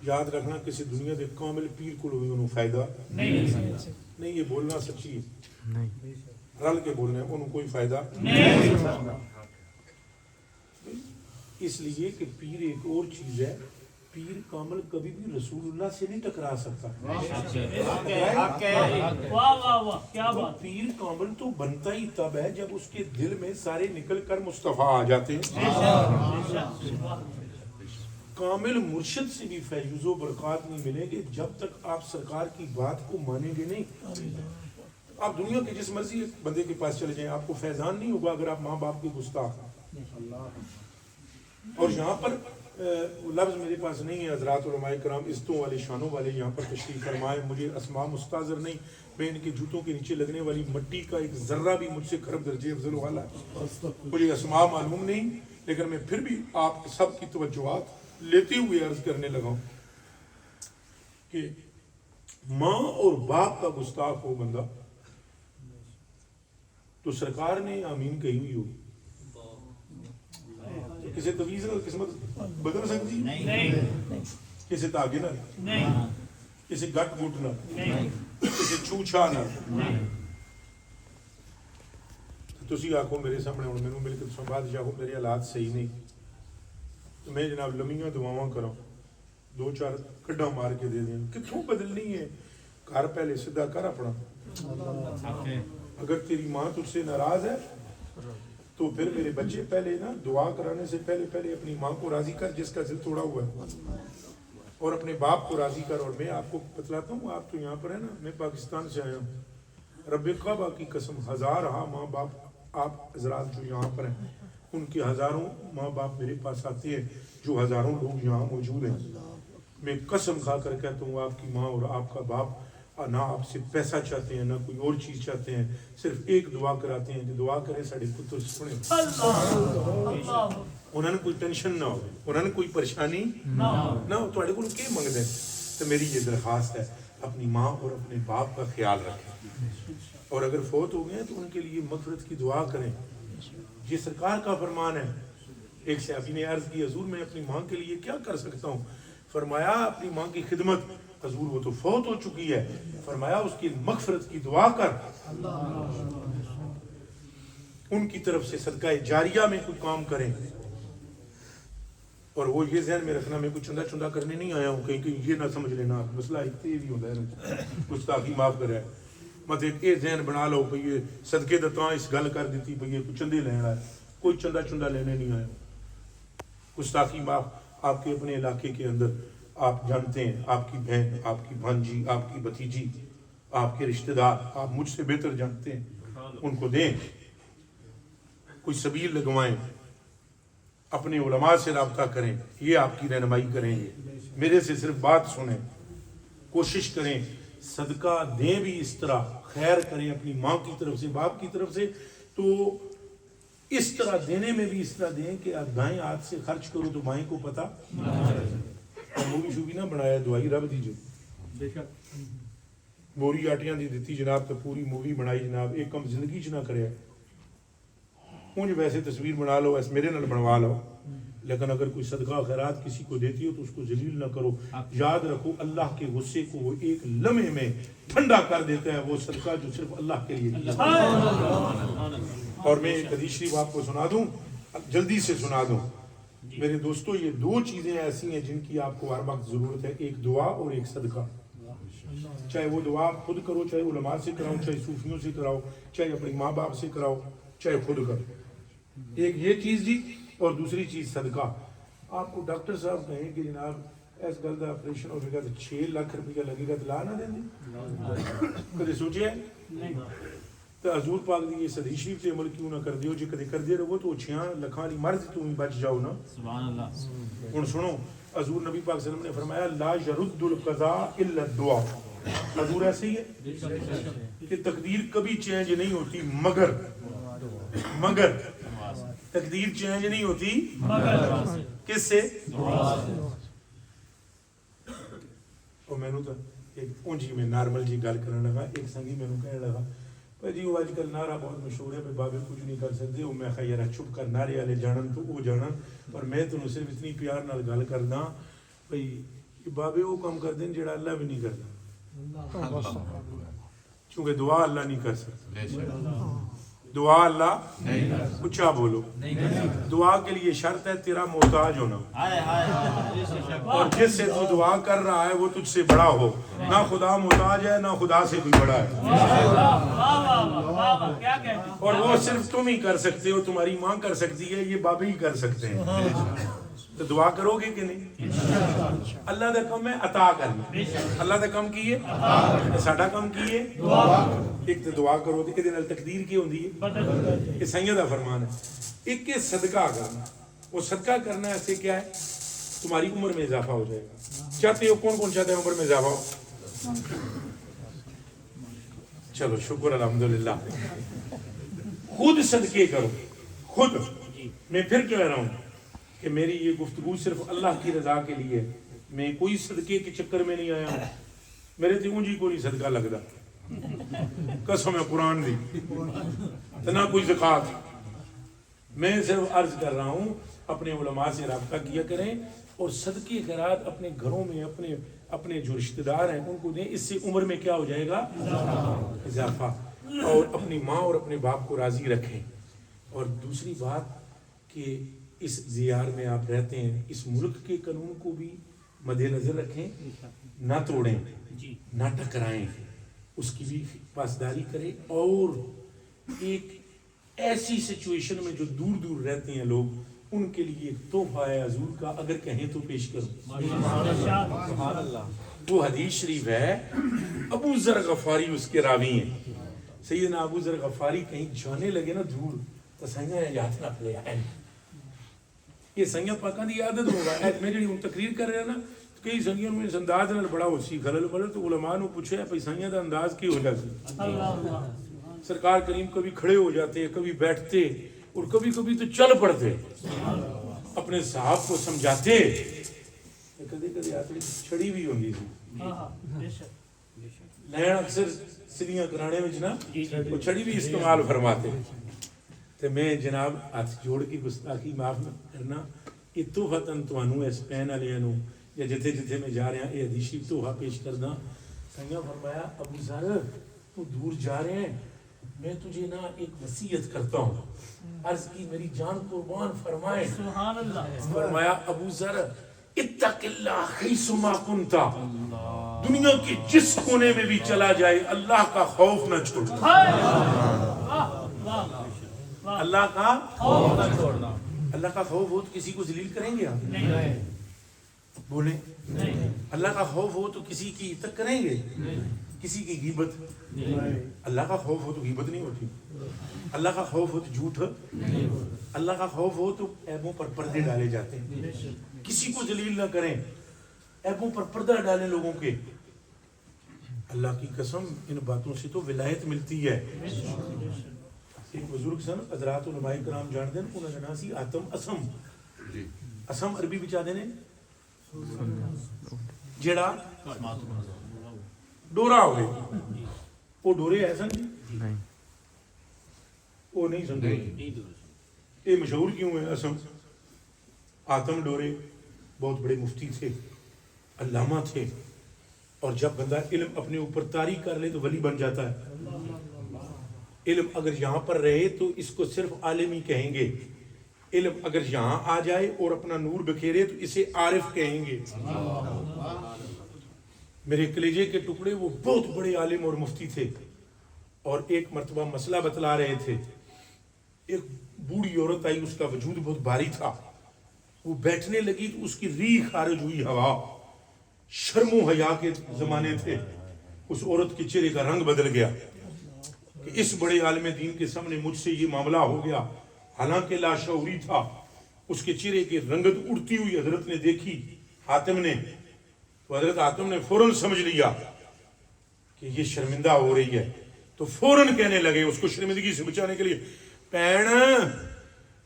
Speaker 6: یاد رکھنا کسی دنیا دے کامل پیر کو بھی انہوں فائدہ نہیں، یہ بولنا سچی ہے، رل کے بولنے انہوں کوئی فائدہ نہیں، اس لیے کہ پیر ایک اور چیز ہے، پیر کامل کبھی بھی رسول اللہ سے نہیں ٹکرا سکتا۔ پیر کامل تو بنتا ہی تب ہے جب اس کے دل میں سارے نکل کر مصطفیٰ آ جاتے ہیں۔ کامل مرشد سے بھی فیض و برکات نہیں ملیں گے جب تک آپ سرکار کی بات کو مانیں گے نہیں۔ آپ دنیا کے جس مرضی بندے کے پاس چلے جائیں، آپ کو فیضان نہیں ہوگا اگر آپ ماں باپ کے گستاخ ہیں۔ اور یہاں پر لفظ میرے پاس نہیں ہے، حضرات علماء کرام عزتوں والے شانوں والے یہاں پر تشریف فرمائے، مجھے اسماء مستحضر نہیں، میں ان کے جوتوں کے نیچے لگنے والی مٹی کا ایک ذرہ بھی مجھ سے کرب درجے افضل والا ہے، مجھے اسماء معلوم نہیں، لیکن میں پھر بھی آپ سب کی توجہات لیتے ہوئے عرض کرنے لگا ہوں کہ ماں اور باپ کا گستاخ ہو بندہ تو سرکار نے آمین کہی ہوئی ہوگی، کسی تویز نہ قسمت بدل سکتی نہیں، کسی تاگے نہ، کسی گٹ گٹ نہ، کسی چھوچھا نہ۔ تسی آکھو میرے سامنے ہوں میں مل کے تساں بادشاہ ہو میرے حالات صحیح نہیں، تو میں جناب لمیاں دعاواں کراں، دو چار کڈا مار کے دے دیں، کتھوں بدلنی ہے؟ گھر پہلے سدھا کر اپنا، اگر تیری ماں تجھ سے ناراض ہے تو پھر میرے بچے پہلے نا دعا کرانے سے پہلے اپنی ماں کو راضی کر جس کا دل توڑا ہوا ہے، اور اپنے باپ کو راضی کر۔ اور میں آپ کو بتلاتا ہوں، آپ تو یہاں پر ہے نا، میں پاکستان سے آیا ہوں، رب کعبہ کی قسم ہزار ماں باپ آپ حضرات جو یہاں پر ہیں، ان کے ہزاروں ماں باپ میرے پاس آتے ہیں، جو ہزاروں لوگ یہاں موجود ہیں، میں قسم کھا کر کہتا ہوں آپ کی ماں اور آپ کا باپ نہ آپ سے پیسہ چاہتے ہیں نہ کوئی اور چیز چاہتے ہیں، صرف ایک دعا کراتے ہیں کہ دعا کریں ساڑھے پتر سنے، انہوں نے کوئی ٹینشن نہ ہو، انہوں نے کوئی پریشانی نہ ہو، تو اڑے کو کیا مانگ دیں؟ تو میری یہ درخواست ہے اپنی ماں اور اپنے باپ کا خیال رکھیں، اور اگر فوت ہو گئے تو ان کے لیے مغفرت کی دعا کریں، یہ سرکار کا فرمان ہے۔ ایک صحابی نے عرض کی حضور میں اپنی ماں کے لیے کیا کر سکتا ہوں؟ فرمایا اپنی ماں کی خدمت، حضور وہ تو فوت ہو چکی ہے، فرمایا اس کی مغفرت کی دعا کر، ان کی طرف سے صدقہ جاریہ میں کوئی کام کریں، اور وہ یہ ذہن میں رکھنا میں کوئی چندہ چندہ کرنے نہیں آیا ہوں، کہیں یہ نہ سمجھ لینا مسئلہ ایک بھی ہوتا ہے نا، گستاخی معاف کرے، مت ایک یہ ذہن بنا لو کہ یہ صدقے دتاں اس گل کر دیتی بھئی یہ کوئی چندے لینا ہے، کوئی چندہ چندہ لینے نہیں آیا ہوں۔ گستاخی معاف آپ کے اپنے علاقے کے اندر آپ جانتے ہیں، آپ کی بہن، آپ کی بھانجی، آپ کی بھتیجی، آپ کے رشتہ دار، آپ مجھ سے بہتر جانتے ہیں، ان کو دیں، کوئی سبیل لگوائیں، اپنے علماء سے رابطہ کریں، یہ آپ کی رہنمائی کریں گے، میرے سے صرف بات سنیں، کوشش کریں صدقہ دیں بھی اس طرح، خیر کریں اپنی ماں کی طرف سے، باپ کی طرف سے، تو اس طرح دینے میں بھی اس طرح دیں کہ آپ دائیں ہاتھ سے خرچ کرو تو بائیں کو پتہ مووی شوبی نہ بنایا دعائی رب دیجیے بوری آٹیاں دی دیتی جناب تو پوری مووی بنائی جناب، ایک کم زندگی چ نہ کرے مجھے ویسے تصویر بنا لو ایسے میرے نال بنوا لو، لیکن اگر کوئی صدقہ خیرات کسی کو دیتی ہو تو اس کو ذلیل نہ کرو، یاد رکھو اللہ کے غصے کو وہ ایک لمحے میں ٹھنڈا کر دیتا ہے وہ صدقہ جو صرف اللہ کے لیے۔ اور میں ایک حدیث شریف آپ کو سنا دوں، جلدی سے سنا دوں میرے دوستو، یہ دو چیزیں ایسی ہیں جن کی آپ کو ہر وقت ضرورت ہے، ایک دعا اور ایک صدقہ، چاہے وہ دعا خود کرو، چاہے علماء سے کراؤ، چاہے صوفیوں سے کراؤ، چاہے اپنے ماں باپ سے کراؤ، چاہے خود کرو، ایک یہ چیز جی، اور دوسری چیز صدقہ۔ آپ کو ڈاکٹر صاحب کہیں کہ جناب اس گل کا آپریشن ہو گا تو 6 لاکھ روپیہ لگے گا تو لا نہ دیں گے، کدے سوچے تو حضور پاک دی اس حدیث شریف تے عمل کیوں نہ کر دیو، جے کدے کر دے رہو تو 6 لکھاں دی مرض تو بچ جاؤ نا۔ سبحان اللہ۔ ہن سنو حضور نبی پاک صلی اللہ علیہ وسلم نے فرمایا لا يرد القضاء الا الدعاء، حضور ایسے ہی ہے کہ تقدیر کبھی چینج نہیں ہوتی مگر تقدیر چینج نہیں ہوتی کس سے؟ اور میں نے تو ایک اونجی میں نارمل جی گل کرنے لگا، ایک سنگی میں نے کہنے لگا بھائی جی وہ آج کل نعرہ بہت مشہور ہے، بابے کچھ نہیں کر سکتے، وہ میں خیرہ چھپ کر نعرے والے جانن تو وہ جانن، پر میں تو صرف اتنی پیار نال گل کردا بھائی بابے وہ کام کر دیں جڑا اللہ بھی نہیں کرتا، کیونکہ دعا اللہ نہیں کر سکتا، دعا اللہ اچھا بولو، دعا کے لیے شرط ہے تیرا محتاج ہونا، اور جس سے تو دعا کر رہا ہے وہ تجھ سے بڑا ہو، نہ خدا محتاج ہے نہ خدا سے کوئی بڑا ہے، اور وہ صرف تم ہی کر سکتے ہو، تمہاری ماں کر سکتی ہے، یہ بابے ہی کر سکتے ہیں، تو دعا کرو گے کہ نہیں؟ اللہ دا کم ہے عطا کرنا، اللہ دا کم کی ہے، ساڈا کم کی ہے ایک تو دعا کرو، ایک دن تقدیر کی ہوندی ہے، یہ سید دا فرمان ہے، ایک کے صدقہ کرنا، وہ صدقہ کرنا ایسے کیا ہے تمہاری عمر میں اضافہ ہو جائے گا، چاہتے ہو کون چاہتے ہیں عمر میں اضافہ ہو؟ چلو شکر الحمدللہ، خود صدقے کرو، خود، میں پھر کہہ رہا ہوں کہ میری یہ گفتگو صرف اللہ کی رضا کے لیے، میں کوئی صدقے کے چکر میں نہیں آیا ہوں، میرے تھی اونجی کو نہیں صدقہ لگتا، قسم ہے قرآن دی، نہ کوئی زکوٰۃ، میں صرف عرض کر رہا ہوں اپنے علماء سے رابطہ کیا کریں، اور صدقے خیرات اپنے گھروں میں اپنے جو رشتہ دار ہیں ان کو دیں، اس سے عمر میں کیا ہو جائے گا اضافہ، اور اپنی ماں اور اپنے باپ کو راضی رکھیں، اور دوسری بات کہ اس دیار میں آپ رہتے ہیں، اس ملک کے قانون کو بھی مد نظر رکھیں، نہ توڑیں، نہ ٹکرائیں، اس کی بھی پاسداری کریں، اور ایک ایسی سچویشن میں جو دور دور رہتے ہیں لوگ ان کے لیے ایک تحفہ ہے حضور کا، اگر کہیں تو پیش کرو، وہ حدیث شریف ہے، ابو ذر غفاری اس کے راوی ہیں، سیدنا ابو ذر غفاری کہیں جانے لگے نا دور تو سنگا یاد نہ پلے آئیں، یہ سنگیاں پاکاں دی عادت ہوگا، میں جڑی تقریر کر رہا نا کئی سنگیاں میں اس انداز نال بڑا ہو سی خلل بڑا، تو علماء نے پوچھا ہے سنگیاں دا انداز کی ہو جاتی، سرکار کریم کبھی کھڑے ہو جاتے، کبھی بیٹھتے، اور کبھی کبھی تو چل پڑتے، اپنے صاحب کو سمجھاتے، کدے کدے آتے چھڑی بھی ہوندی سی، لین اکثر سلیاں کرانے میں نا وہ چھڑی بھی استعمال فرماتے، تو میں جناب ہاتھ جوڑ کے گستاخی معاف کرنا، یہ تحفتاً تانوں اس پین والے نو یا جتھے جتھے میں جا رہا یہ حدیث شریف تحفہ پیش کرنا، سنگا فرمایا ابو ذر تو دور جا رہے ہیں، میں تجھے نا ایک وصیت کرتا ہوں، عرض کی میری جان قربان فرمائے، سبحان اللہ، فرمایا ابو ذر اتق اللہ حیث ما کنت، دنیا کے جس کونے میں بھی چلا جائے اللہ کا خوف نہ چھوڑنا، اللہ کا خوف نہ چھوڑنا، اللہ کا خوف ہو تو کسی کو ذلیل کریں گے آپ؟ نہیں بولیں، اللہ کا خوف ہو تو کسی کی عزت کریں گے؟ کسی کی غیبت؟ اللہ کا خوف ہو تو غیبت نہیں ہوتی، اللہ کا خوف ہو تو جھوٹ، اللہ کا خوف ہو تو عیبوں پر پردے ڈالے جاتے ہیں، کسی کو ذلیل نہ کریں، عیبوں پر پردہ ڈالیں لوگوں کے، اللہ کی قسم ان باتوں سے تو ولایت ملتی ہے. ایک بزرگ سن حضرات علماء کرام جانتے ہیں انہوں نے ناسی آتم اسم اسم عربی بچا دینے جڑا ڈورا ہوئے وہ ڈورے ہے سن جی وہ نہیں سمجھے یہ مشہور کیوں ہے اسم آتم ڈورے بہت بڑے مفتی تھے علامہ تھے اور جب بندہ علم اپنے اوپر طاری کر لے تو ولی بن جاتا ہے. علم اگر یہاں پر رہے تو اس کو صرف عالم ہی کہیں گے, علم اگر یہاں آ جائے اور اپنا نور بکھیرے تو اسے عارف کہیں گے. میرے کلیجے کے ٹکڑے وہ بہت بڑے عالم اور مفتی تھے اور ایک مرتبہ مسئلہ بتلا رہے تھے. ایک بوڑھی عورت آئی, اس کا وجود بہت بھاری تھا, وہ بیٹھنے لگی تو اس کی ریح خارج ہوئی ہوا. شرم و حیا کے زمانے تھے, اس عورت کے چہرے کا رنگ بدل گیا کہ اس بڑے عالم دین کے سامنے مجھ سے یہ معاملہ ہو گیا. حالانکہ لاشعوری تھا, اس کے چہرے کی رنگت اڑتی ہوئی حضرت نے دیکھی حاتم نے, تو حضرت حاتم نے فوراً سمجھ لیا کہ یہ شرمندہ ہو رہی ہے, تو فوراً کہنے لگے اس کو شرمندگی سے بچانے کے لیے, پین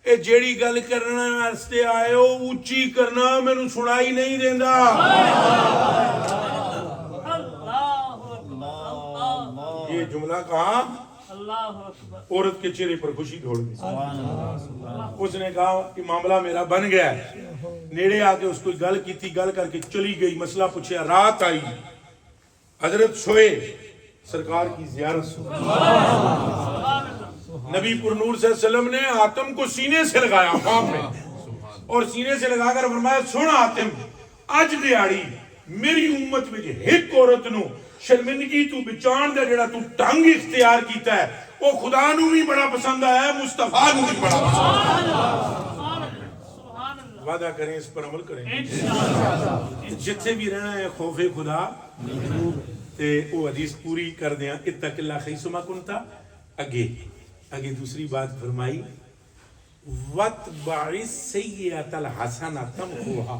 Speaker 6: اے جیڑی گل کرنا واسطے آئے ہو اونچی کرنا, مینوں سنائی نہیں دیندا. یہ جملہ کہا, عورت کے چہرے پر خوشی دوڑ گئی. اس نے کہا کہ معاملہ میرا بن گیا ہے. نیڑے آ کے اس کو گل کیتی, گل کر کے چلی گئی, مسئلہ پوچھا. رات آئی, حضرت سوئے, سرکار کی زیارت. نبی پر نور صلی اللہ علیہ وسلم نے حاتم کو سینے سے لگایا خواب میں, اور سینے سے لگا کر فرمایا, سن حاتم, اج دیاڑی میری امت میں ایک عورت نو شرمندگی تو بچان دا جڑا تو ڈھنگ اختیار کیتا ہے وہ خدا نو بھی بڑا پسند آیا ہے, مصطفیٰ نو بھی بڑا پسند آیا. وعدہ کریں اس پر عمل کریں جتھے بھی رہنا ہے خوف خدا تے وہ حدیث پوری کر دیا. اتق اللہ حیثما کنتا. آگے دوسری بات فرمائی, وَاتْبَعِ السَّيِّئَةَ الْحَسَنَةَ تَمْحُوهَا.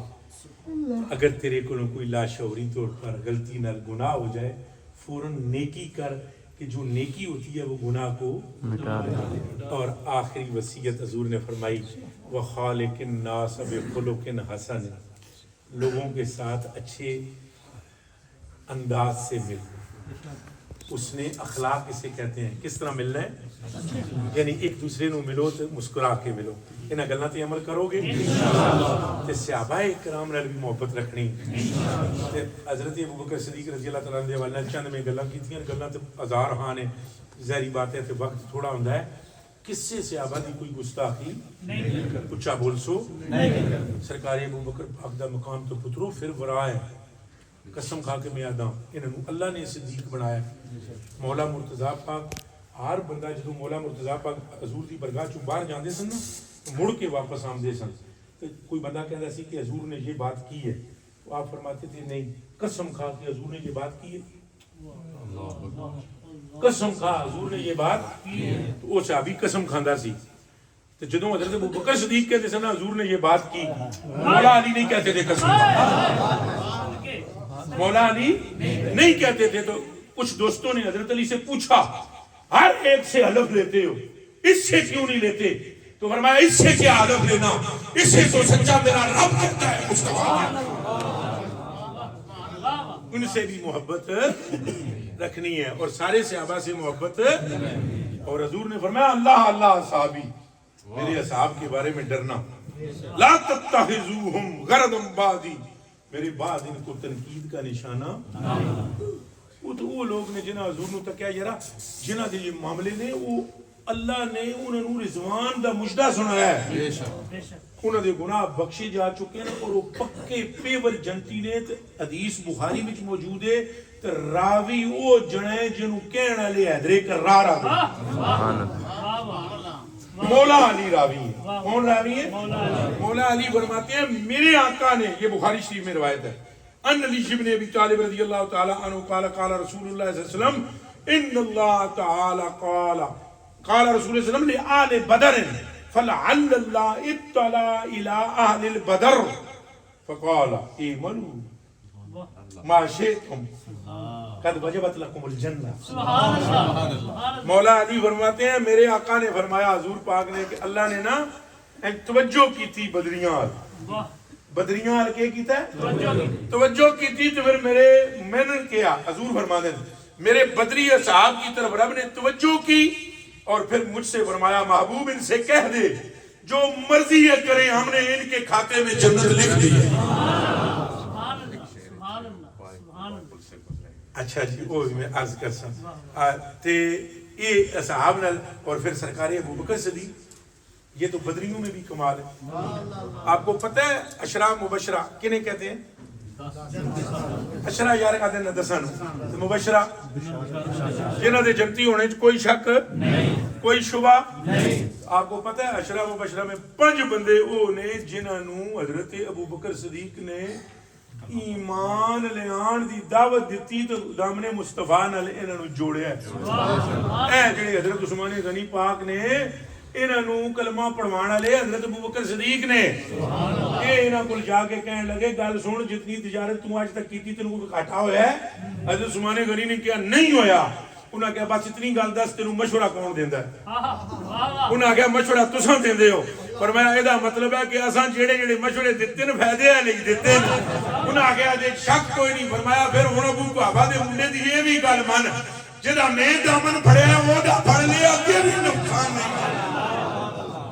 Speaker 6: اگر تیرے کو کوئی لاشعوری طور پر غلطی نال گناہ ہو جائے فوراً نیکی کر کہ جو نیکی ہوتی ہے وہ گناہ کو مٹا دے. اور آخری وصیت حضور نے فرمائی, وَخَالِقِ النَّاسَ بِخُلُقٍ حَسَنٍ. لوگوں کے ساتھ اچھے انداز سے مل. اس نے اخلاق اسے کہتے ہیں. کس طرح ملنا ہے؟ یعنی ایک دوسرے نو ملو تو مسکرا کے ملو. انہاں گلاں تے عمل کرو گے تے صحابہ کرام نال بھی محبت رکھنی. تے حضرت ابوبکر صدیق رضی اللہ تعالیٰ عنہ والے چند میں گلاں کیتیاں, گلاں تے ہزار ہاں نے, ظاہری بات ہے تے وقت تھوڑا ہوندا ہے. کس سے صحابہ دی کوئی گستاخی نہیں, اچھا بول سو نہیں. سرکار ابوبکر پاک دا مقام تو پترو پھر ورا ہے. قسم کھا کے میں آدھا انہوں اللہ نے صدیق بنایا. مولا مرتضیٰ پاک, ہر بندہ جدو مولا مرتضیٰ پاک حضور دی برگاہ چوں باہر جاندے سن نا مڑ کے واپس آمدے سن. تو کوئی بندہ کہندا سی کہ حضور نے یہ بات کی ہے, تو آپ فرماتے تھے نہیں, قسم کھا کے حضور نے یہ بات کی ہے, قسم کھا حضور نے یہ بات کی ہے. تو وہ صحابی قسم کھاندا سی. تو جدوں حضرت ابوبکر صدیق کہتے سن حضور نے یہ بات کی, مولا علی نہیں کہتے تھے قسم کھا, مولا علی نہیں کہتے تھے. تو کچھ دوستوں نے حضرت علی سے پوچھا, ہر ایک سے حلف لیتے ہو, اس سے کیوں نہیں لیتے؟ تو فرمایا اس سے کیا حلف لینا, اس سے تو سچا میرا رب کہتا ہے مصطفیٰ. ان سے بھی محبت رکھنی ہے اور سارے صحابہ سے محبت. اور حضور نے فرمایا اللہ اللہ اصحابی, میرے اصحاب کے بارے میں ڈرنا. لا تتخذوہم غرضا بعدی, میرے بعد ان کو تنقید کا نشانہ. وہ تو وہ لوگ نے جنہاں حضور نو تکیا یارا, جنہاں دے یہ معاملے نے وہ اللہ نے انہوں رضوان دا مجدہ سنایا ہے. انہوں دے گناہ بخشے جا چکے ہیں اور وہ پکے پیور جنتی نے. حدیث بخاری میں موجود ہے تو راوی وہ جنے جنہوں کہنا لے حیدرے کرار آگے. مولا علی راوی ہے. کون راوی ہے؟ مولا علی فرماتے ہیں میرے آقا نے, یہ بخاری شریف میں روایت ہے, ان علی ابن ابی طالب رضی اللہ تعالی عنہ قال قال رسول اللہ صلی اللہ علیہ وسلم ان اللہ تعالی قال رسول اللہ صلی اللہ علیہ وسلم لآل بدر فلعل اللہ اطلع الى اہل البدر فقال اعملوا ما شئتم قد وجبت لکم الجنہ.
Speaker 5: سبحان اللہ.
Speaker 6: مولا علی فرماتے ہیں میرے آقا نے فرمایا حضور پاک نے کہ اللہ نے نا توجہ کی تھی بدریاں بدریاں کے کیتا ہے توجہ کی تھی تو پھر میں نے کیا حضور فرماتے ہیں میرے بدری صاحب کی طرف رب نے توجہ کی اور پھر مجھ سے فرمایا محبوب ان سے کہہ دے جو مرضی ہے کریں ہم نے ان کے کھاتے میں جنت لکھ دی ہے. اچھا جی وہ بھی میں عرض کر سکتا تے یہ اصحاب نال اور پھر سرکار ابو بکر صدیق یہ تو بدریوں میں بھی کمال ہے. آپ کو پتہ ہے اشرا مبشرہ کنہیں کہتے ہیں؟ اشرا یار کہتے ہیں دسن مبشرہ جنہاں دے جنتی ہونے کوئی شک کوئی شبہ. آپ کو پتہ ہے اشرا مبشرہ میں 5 بندے وہ نے جنہاں نو حضرت ابو بکر صدیق نے ایمان لیان دی دعوت دیتی تو دامن مصطفیٰ نال انہاں نو جوڑیا ہے. اے جڑے حضرت عثمان غنی پاک نے انہاں نو کلمہ پڑھوان والے حضرت ابو بکر صدیق نے یہ انہاں کول جا کے کہنے لگے گل سن جتنی تجارت تو آج تک کیتی تینوں کوئی گھاٹا ہویا ہے؟ حضرت عثمان غنی نے کہا نہیں ہویا. انہاں کہا بس اتنی گل دس تینوں مشورہ کون دیندا ہے؟ انہاں کہا مشورہ تساں دیندے ہو. فرمایا اے دا مطلب ہے کہ اساں جڑے جڑے مشورے دتے نے فائدے والے دتے نے. انہاں کہا جے شک کوئی نہیں. فرمایا پھر ہن ابو بابا دے منڈے دی یہ بھی گل من جڑا میں دامن پھڑیا او دا پھڑ لیا اگے بھی نقصان نہیں.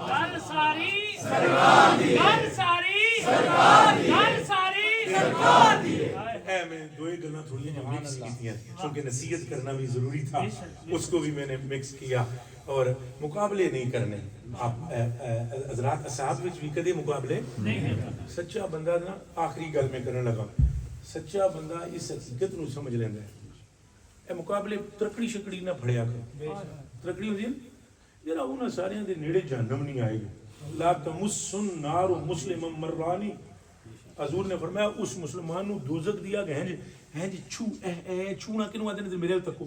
Speaker 5: گل ساری سرکار دی گل ساری سرکار دی گل ساری سرکار دی.
Speaker 6: اے میں دو ہی گلاں تھوڑی جہاں مکس کی ہیں چونکہ نصیحت کرنا بھی ضروری تھا اس کو بھی میں نے مکس کیا اور مقابلے نہیں کرنے. آپ حضرات اصحاب وچ بھی کدے مقابلے نہیں. سچا بندہ نا آخری گل میں کرنے لگا سچا بندہ اس حقیقت نو سمجھ لیندا ہے. اے مقابلے ترکڑی شکڑی نہ پھڑیا کر. ترکڑی ہوندی ہے یار انہاں ساریاں دے نیڑے جہنم نہیں آئے گی. لا تمس النار مسلما مرانی. حضور نے فرمایا اس مسلمان نو دوزخ دیا کہ ہیں جی چھو چھونا کنو آتے نے میرے تکو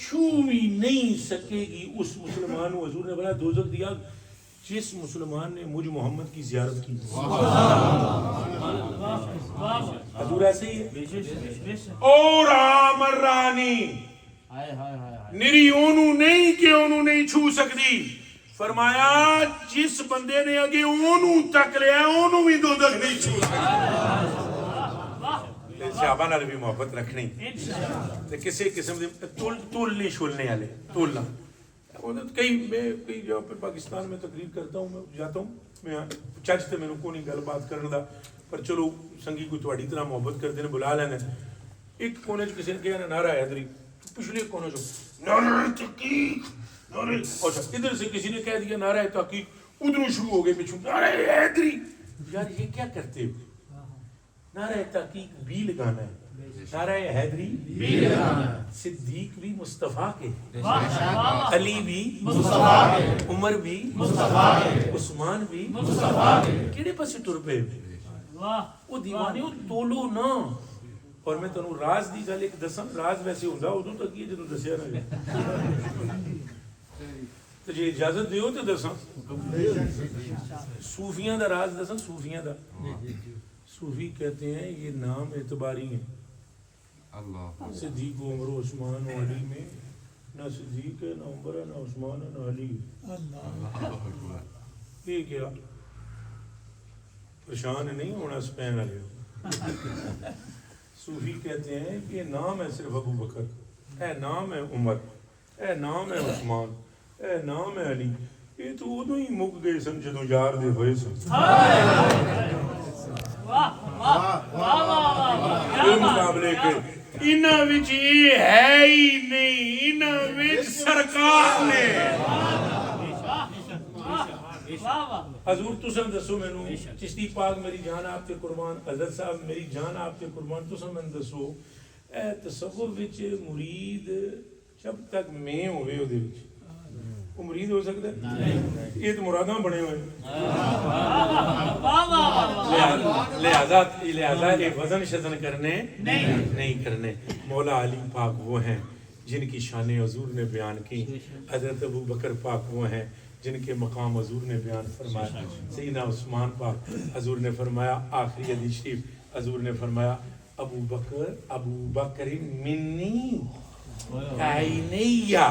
Speaker 6: چھو بھی نہیں سکے گی اس مسلمان نو. حضور نے فرمایا دوزخ دیا جس مسلمان نے مجھ محمد کی زیارت کی. حضور ایسے ہی ہے. اور آمرانی نری اونو نہیں کہ اونو نہیں چھو سکتی. فرمایا جس بندے نے اگے اونو تک لیا اونو بھی دوزخ نہیں چھو سکتی. صحابہ نال بھی محبت رکھنی تے کسی قسم دے تول نہیں چھولنے والے تولنا. کئی میں کئی جگہ پہ پاکستان میں تقریر کرتا ہوں میں جاتا ہوں میں چچ تے مینوں کوئی گل بات کرن دا پر چلو سنگی کوئی تہاڈی طرح محبت کردے نے بلا لینے. ایک کونے چ کسی نے کہا نعرہ حیدری پچھلے کونے چ نعرہ تحقیق نعرہ اچھا ادھر سے کسی نے کہہ دیا نعرہ تحقیق ادھر شروع ہو گئے پیچھے نعرہ حیدری. یار یہ کیا کرتے ہو؟ نعرہ تحقیق بھی لگانا ہے نعرہ حیدری بھی لگانا ہے. صدیق بھی مصطفیٰ کے علی بھی مصطفیٰ کے عمر بھی مصطفیٰ کے عثمان بھی مصطفیٰ کے. کیڑے پاسے ٹر پے وہ دیوانے وہ تولو نا. اور میں تنوں راز دی گل ایک دساں راز ویسے ہوندا اودوں تک یہ جدوں دسیا نہ گیا تو جی اجازت دیو تو دساں صوفیاں دا راز دساں. صوفیاں دا صوفی کہتے ہیں یہ نام اعتباری ہیں. صدیق و عمر و عثمان و علی میں نہ صدیق ہے نہ عمر ہے نہ عثمان ہے نہ علی ہے. یہ کیا پریشان نہیں ہونا سپین والے. صوفی کہتے ہیں کہ یہ نام ہے صرف ابو بکر اے نام ہے عمر اے نام ہے عثمان اے نام ہے علی. یہ تو ادو ہی مک گئے سن جدوں یار دے ہوئے سن. مقابلے کے انہاں وچ یہ ہے ہی نہیں. انہاں وچ سرکار نے حضور تسن دسو مینوں چشتی پاک میری جان آپ تے قربان حضرت صاحب میری جان آپ تے قربان تسن مینوں دسو اے تصوف وچ مرید جب تک میں ہوئے او دے وچ وہ مرید ہو سکتا ہے؟ یہ تو مراداں بنے ہوئے لہذا یہ وزن شزن کرنے نہیں کرنے. مولا علی پاک وہ ہیں جن کی شان حضور نے بیان کی. حضرت ابو بکر پاک وہ ہیں جن کے مقام حضور نے بیان فرمایا. سیدنا عثمان پاک حضور نے فرمایا آخری حدیث شریف حضور نے فرمایا ابو بکر منی کائنیہ،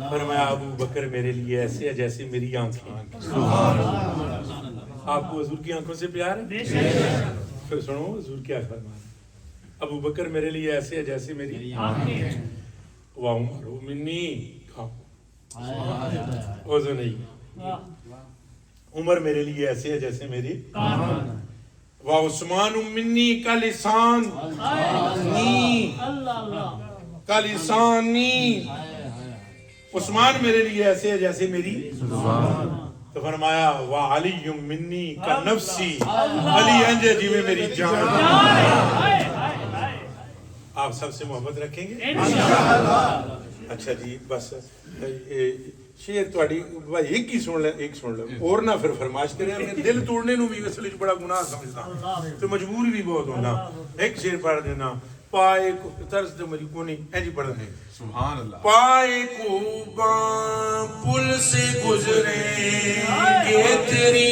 Speaker 6: فرمایا ابو بکر میرے لیے ایسے ہے جیسے میری آنکھیں۔ آپ کو حضور کی آنکھوں سے پیار ہے؟ پھر سنو حضور کیا فرمایا، ابو بکر میرے لیے ایسے ہے جیسے میری آنکھیں، وعمر منی، وضو نہیں، عمر میرے لیے ایسے ہے جیسے میری، وعثمان منی کا لسان کا لسانی، عثمان میرے لیے ایسے ہے جیسے میری زبان۔ تو فرمایا وعلی منی کا نفسی، علی انجے جی میں میری جان۔ آپ سب سے محبت رکھیں گے؟ اچھا جی بس شیر تواڈی بھائی ایک ہی سن لیں، ایک سن لیں اور نہ پھر فرمائش کریں، میں دل توڑنے نو بھی اصل وچ بڑا گناہ سمجھدا تو مجبور بھی بہت ہونا۔ ایک شیر پڑھ دینا، پائے کو طرز تو میری کو نہیں جی پڑھ دیں،
Speaker 2: سبحان اللہ۔
Speaker 6: پائے کو پل سے گزریں گے تیری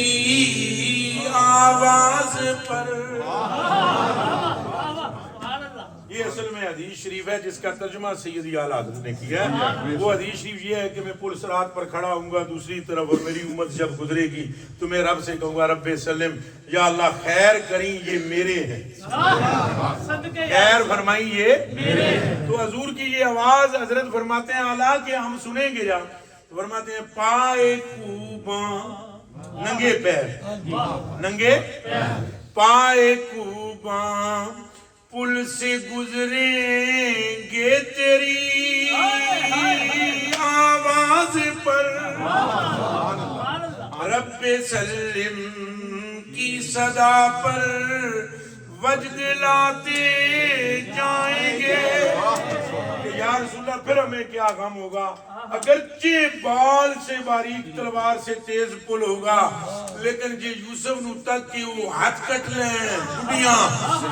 Speaker 6: آواز پر، یہ اصل میں حدیث شریف ہے جس کا ترجمہ سیدی اعلیٰ حضرت نے کیا ہے۔ وہ حدیث شریف یہ ہے کہ میں پل صراط پر کھڑا ہوں گا دوسری طرف، اور میری امت جب گزرے گی تو میں رب سے کہوں گا رب سلم، یا اللہ خیر کریں یہ میرے ہیں، خیر فرمائیں یہ میرے ہیں۔ تو حضور کی یہ آواز حضرت فرماتے ہیں اعلیٰ کہ ہم سنیں گے جب، فرماتے ہیں پائے کوباں ننگے پیر، ننگے پائے کوباں پل سے گزریں گے تیری آواز پر، رب سلم کی صدا پر وجد لاتے جائیں گے۔ کہ یا رسول اللہ پھر ہمیں کیا غم ہوگا، اگرچہ بال سے باریک تلوار سے تیز پل ہوگا لیکن جی یوسف نو تک کہ وہ ہاتھ کٹ لیں بڑیاں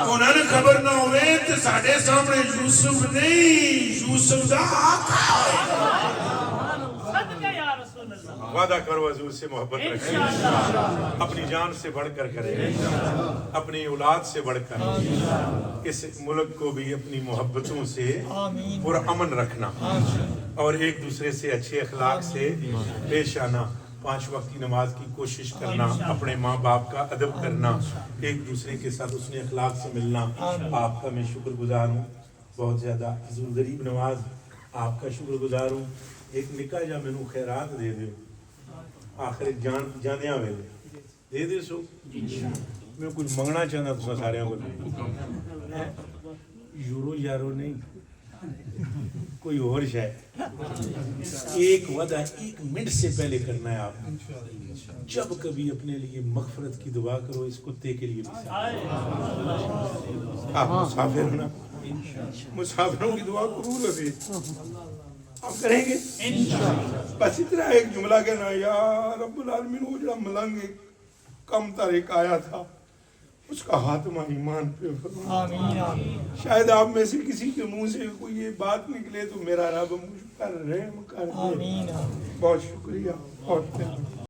Speaker 6: انہوں نے خبر نہ ہوئے تو ساڑھے سامنے یوسف نہیں، یوسف دا آقا ہوئے۔ وعدہ کرو حضور سے محبت رکھیں، اپنی جان سے بڑھ کر کریں، اپنی اولاد سے بڑھ کر، اس ملک کو بھی اپنی محبتوں سے پرامن رکھنا، اور ایک دوسرے سے اچھے اخلاق سے پیش آنا، 5 وقت کی نماز کی کوشش کرنا، اپنے ماں باپ کا ادب کرنا، ایک دوسرے کے ساتھ حسن اخلاق سے ملنا۔ آپ کا میں شکر گزار ہوں بہت زیادہ، حضور غریب نواز آپ کا شکر گزار ہوں۔ ایک نکاح جا میں نو خیرات دے دیو، آخر جانیاں ویلے دے دے سو، میں کچھ منگنا چاہنا تو سارے کو یورو یارو نہیں، کوئی اور شاید ایک وعدہ 1 منٹ سے پہلے کرنا ہے آپ نے۔ جب کبھی اپنے لیے مغفرت کی دعا کرو، اس کتے کے لیے بھی آپ مسافر ہونا، مسافروں کی دعا قبول ہوتی آپ کریں گے بس اتنا ایک جملہ کہنا، یا رب العالمین وہ جڑا ملنگ کم تر ایک آیا تھا اس کا خاتمہ ایمان پہ فرما۔ شاید آپ میں سے کسی کے منہ سے کوئی یہ بات نکلے تو میرا رب مجھ پر رحم کر دے۔ بہت شکریہ، بہت